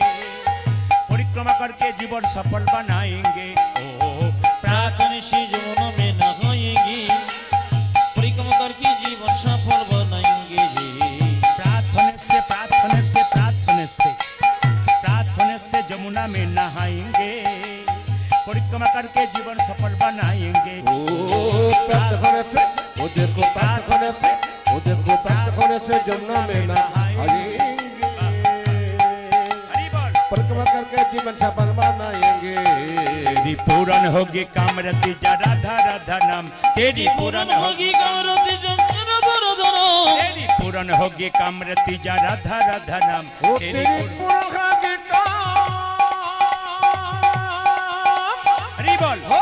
S1: परिक्रमा करके जीवन सफल बनाएंगे। ओ
S2: प्रार्थना से जमुना में नहाएंगी, परिक्रमा करके जीवन सफल बनाएंगे जी।
S1: प्रार्थना से प्रार्थना से प्रार्थना से प्रार्थना से जमुना में नहाएंगे, परिक्रमा करके जीवन सफल बनाएंगे।
S3: ओ प्रार्थना से, ओ देखो प्रार्थना से, ओ देखो प्रार्थना से जमुना में नहाएंगे,
S1: हरि बोल।
S3: परिक्रमा करके जीवन सफल बनाएंगे।
S1: तेरी पूरन होगी कामरती जा राधा राधा नाम, तेरी पूरन
S2: पूरन
S1: होगी
S2: होगी कामेर অতিজা রাধা রাধা নাম।
S1: तेरी पूरन होगी कामरती जा राधा राधा नाम।
S3: ओ
S1: तेरी
S3: तेरी
S1: पूरन-
S3: पूरन खाके काम।
S1: हरि बोल।
S3: हो,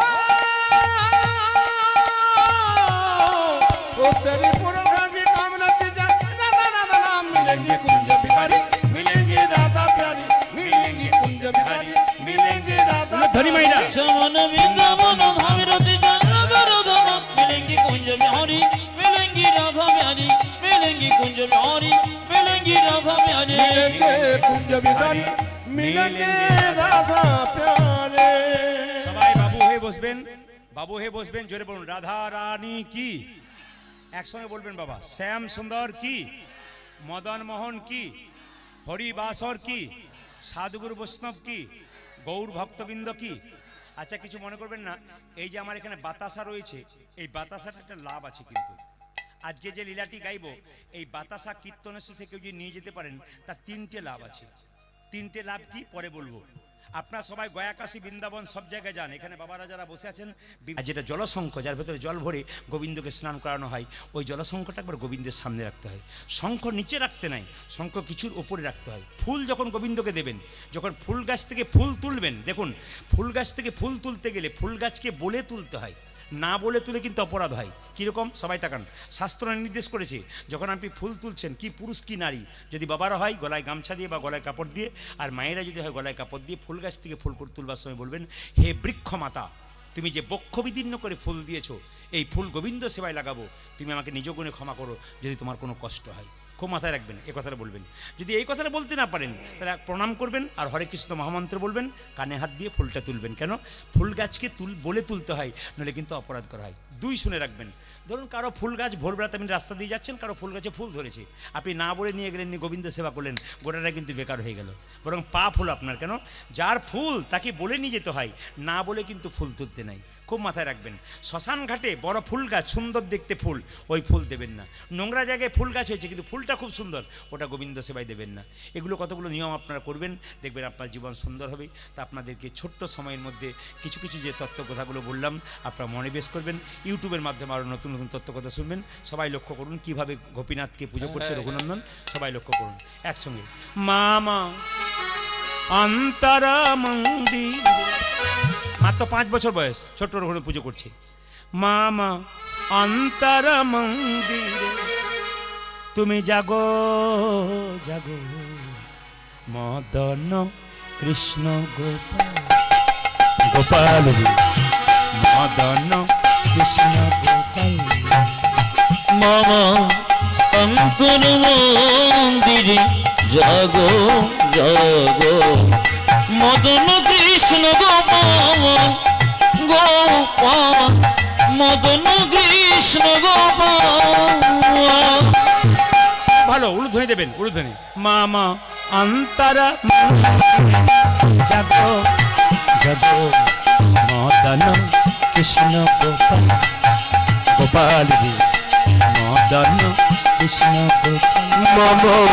S3: ओ तेरी पूरन खाके काम नतीजा राधा राधा नाम, मिलेंगे कुंज बिहारी, मिलेंगे राधा प्यारी, मिलेंगे कुंज बिहारी, मिलेंगे राधा
S1: धनी महिला।
S2: चल मन बृंदाबन धाम रतिजा राधा राधा नाम, मिलेंगी कुंज बिहारी, मिलेंगी राधा प्यारी, मिलेंगी कुंज बिहारी, मिलेंगी राधा प्यारी।
S3: मिलेंगे कुंज बिहारी, मिलेंगे राधा प्यारे।
S1: সবাই বাবু হয়ে বসবেন, বাবু হয়ে বসবেন, জোরে বলুন রাধা রানী কি। একসঙ্গে বলবেন বাবা, শ্যাম সুন্দর কি, মদন মোহন কি, হরিবাসর কি, সাধুগুরু বৈষ্ণব কি, গৌর ভক্তবৃন্দ কি। আচ্ছা কিছু মনে করবেন না, এই যে আমার এখানে বাতাসা রয়েছে, এই বাতাসাটা একটা লাভ আছে কিন্তু। আজকে যে লীলাটি গাইব, এই বাতাসা কীর্তনের শেষে কেউ যদি নিয়ে যেতে পারেন, তার তিনটে লাভ আছে। তিনটে লাভ কি পরে বলবো। আপনারা সবাই গয়া কাশী বৃন্দাবন সব জায়গায় যান, এখানে বাবারা যারা বসে আছেন, আর যেটা জলশঙ্খ যার ভেতরে জল ভরে গোবিন্দকে স্নান করানো হয়, ওই জলশঙ্খটা একবার গোবিন্দের সামনে রাখতে হয়। শঙ্খ নিচে রাখতে নাই, শঙ্খ কিছুর ওপরে রাখতে হয়। ফুল যখন গোবিন্দকে দেবেন, যখন ফুল গাছ থেকে ফুল তুলবেন, দেখুন ফুল গাছ থেকে ফুল তুলতে গেলে ফুল গাছকে বলে তুলতে হয়, না বলে তুলে কিন্তু অপরাধ হয়। কীরকম সবাই তাকান, শাস্ত্র নির্দেশ করেছে যখন আপনি ফুল তুলছেন, কি পুরুষ কি নারী, যদি বাবারা হয় গলায় গামছা দিয়ে বা গলায় কাপড় দিয়ে, আর মায়েরা যদি হয় গলায় কাপড় দিয়ে, ফুল গাছ থেকে ফুল করে তুলবার সময় বলবেন, হে বৃক্ষ মাতা, তুমি যে বক্ষ বিদীর্ণ করে ফুল দিয়েছো, এই ফুল গোবিন্দ সেবায় লাগাবো, তুমি আমাকে নিজ গুণে ক্ষমা করো যদি তোমার কোনো কষ্ট হয়। খুব মাথায় রাখবেন, এ কথাটা বলবেন। যদি এই কথাটা বলতে না পারেন তাহলে প্রণাম করবেন আর হরে কৃষ্ণ মহামন্ত্র বলবেন, কানে হাত দিয়ে ফুলটা তুলবেন। কেন? ফুল গাছকে বলে তুলতে হয়, নইলে কিন্তু অপরাধ করা হয়। দুই শুনে রাখবেন, ধরুন কারো ফুল গাছ ভোরবেলাতে আপনি রাস্তা দিয়ে যাচ্ছেন, কারো ফুল গাছে ফুল ধরেছে, আপনি না বলে নিয়ে গেলেন, গোবিন্দ সেবা করলেন, গোটাটা কিন্তু বেকার হয়ে গেল, বরং পা ফুল আপনার। কেন? যার ফুল তাকে বলে নিয়ে যেতে হয়, না বলে কিন্তু ফুল তুলতে নাই। খুব মাথায় রাখবেন। শ্মশান ঘাটে বড় ফুল গাছ, সুন্দর দেখতে ফুল, ওই ফুল দেবেন না। নোংরা জায়গায় ফুল গাছ হয়েছে কিন্তু ফুলটা খুব সুন্দর, ওটা গোবিন্দ সেবায় দেবেন না। এগুলো কতগুলো নিয়ম আপনারা করবেন, দেখবেন আপনার জীবন সুন্দর হবে। তা আপনাদেরকে ছোট্ট সময়ের মধ্যে কিছু কিছু যে তত্ত্ব কথাগুলো বললাম আপনারা মনে বেশ করবেন। ইউটিউবের মাধ্যমে আরও নতুন নতুন তত্ত্ব কথা শুনবেন। সবাই লক্ষ্য করুন কীভাবে গোপীনাথকে পুজো করছে রঘুনন্দন, সবাই লক্ষ্য করুন একসঙ্গে। মামা অন্তরা মন্দির, মাত্র 5 বছর বয়স, ছোট্ট রঘুনাথ পুজো করছে। মামা অন্তর মন্দিরে তুমি জাগো জাগো, মদন কৃষ্ণ গোপাল গোপাল, মদন কৃষ্ণ গোপাল।
S2: মামা অন্তর মন্দিরে জাগো জাগো, মদন কৃষ্ণ গোপাল গোপাল, মদন কৃষ্ণ গোপাল।
S1: ভালো উলুধ্বনি দেবেন, উলুধ্বনি। মামা অন্তর জাগো জাগো, মদন কৃষ্ণ গোপাল গোপাল, মদন কৃষ্ণ গোপাল।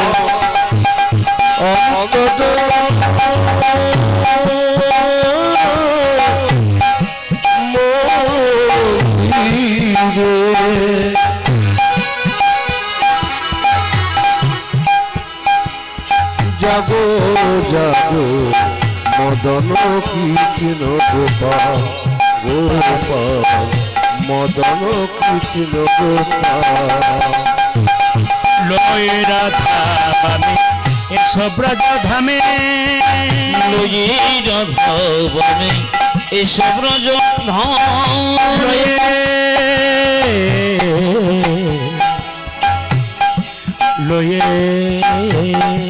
S3: জাগো জাগো, মদন কৃষ্ণ গোপাল গোপাল, মদন কৃষ্ণ গোপাল।
S1: লয়ে রাধা বামে এসব রাজা ধামে,
S2: লয়ে রাধা বামে এসব রাজা ধাম,
S1: লয়ে লয়ে
S3: ধামে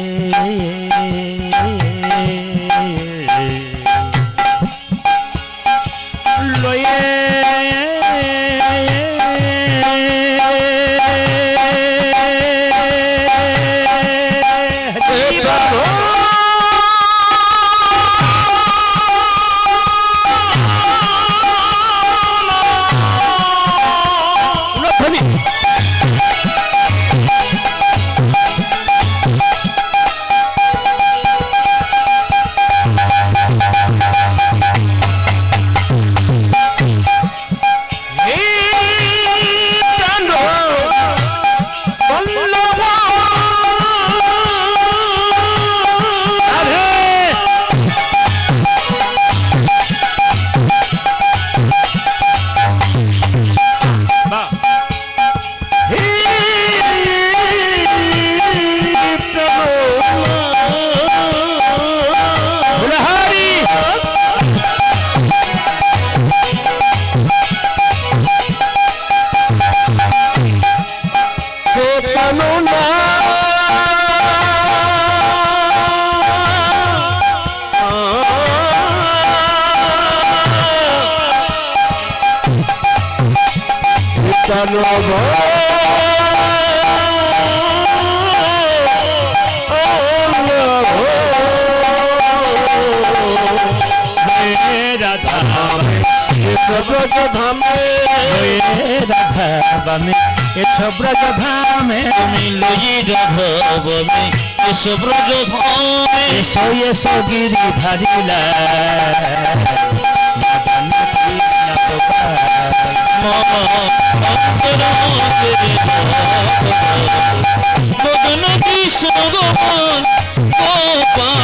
S1: রাধা বামে এসো ব্রজ ধামে,
S2: তুমি লই রাধবনে এসো ব্রজ ধামে,
S1: এসো এসো গিরিধারিলা
S2: মদন কৃষ্ণ গোপাল গোপাল,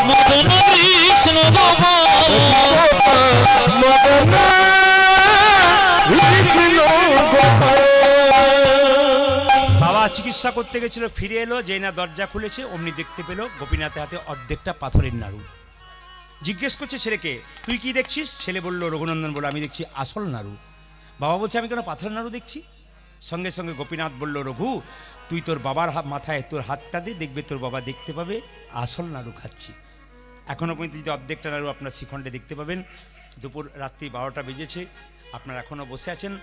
S2: মদন কৃষ্ণ গোপাল
S1: বাবা চিকিৎসা করতে গেছিল, ফিরে এলো, যেই না দরজা খুলেছে অমনি দেখতে পেল গোপীনাথের হাতে অর্ধেকটা পাথরের নাড়ু। জিজ্ঞেস করছে ছেলেকে, তুই কি দেখছিস? ছেলে বলল, রঘুনন্দন বলল, আমি দেখছি আসল নাড়ু। বাবা বলছে, আমি কেন পাথরের নাড়ু দেখছি? সঙ্গে সঙ্গে গোপীনাথ বলল, রঘু তুই তোর বাবার মাথায় তোর হাতটা দে, দেখবে তোর বাবা দেখতে পাবে আসল নাড়ু খাচ্ছি। এখনও পর্যন্ত যদি অর্ধেকটা নাড়ু আপনার শিখণ্ডে দেখতে পাবেন। দুপুর রাত্রি 12টা বেজেছে, আপনারা এখনও বসে আছেন।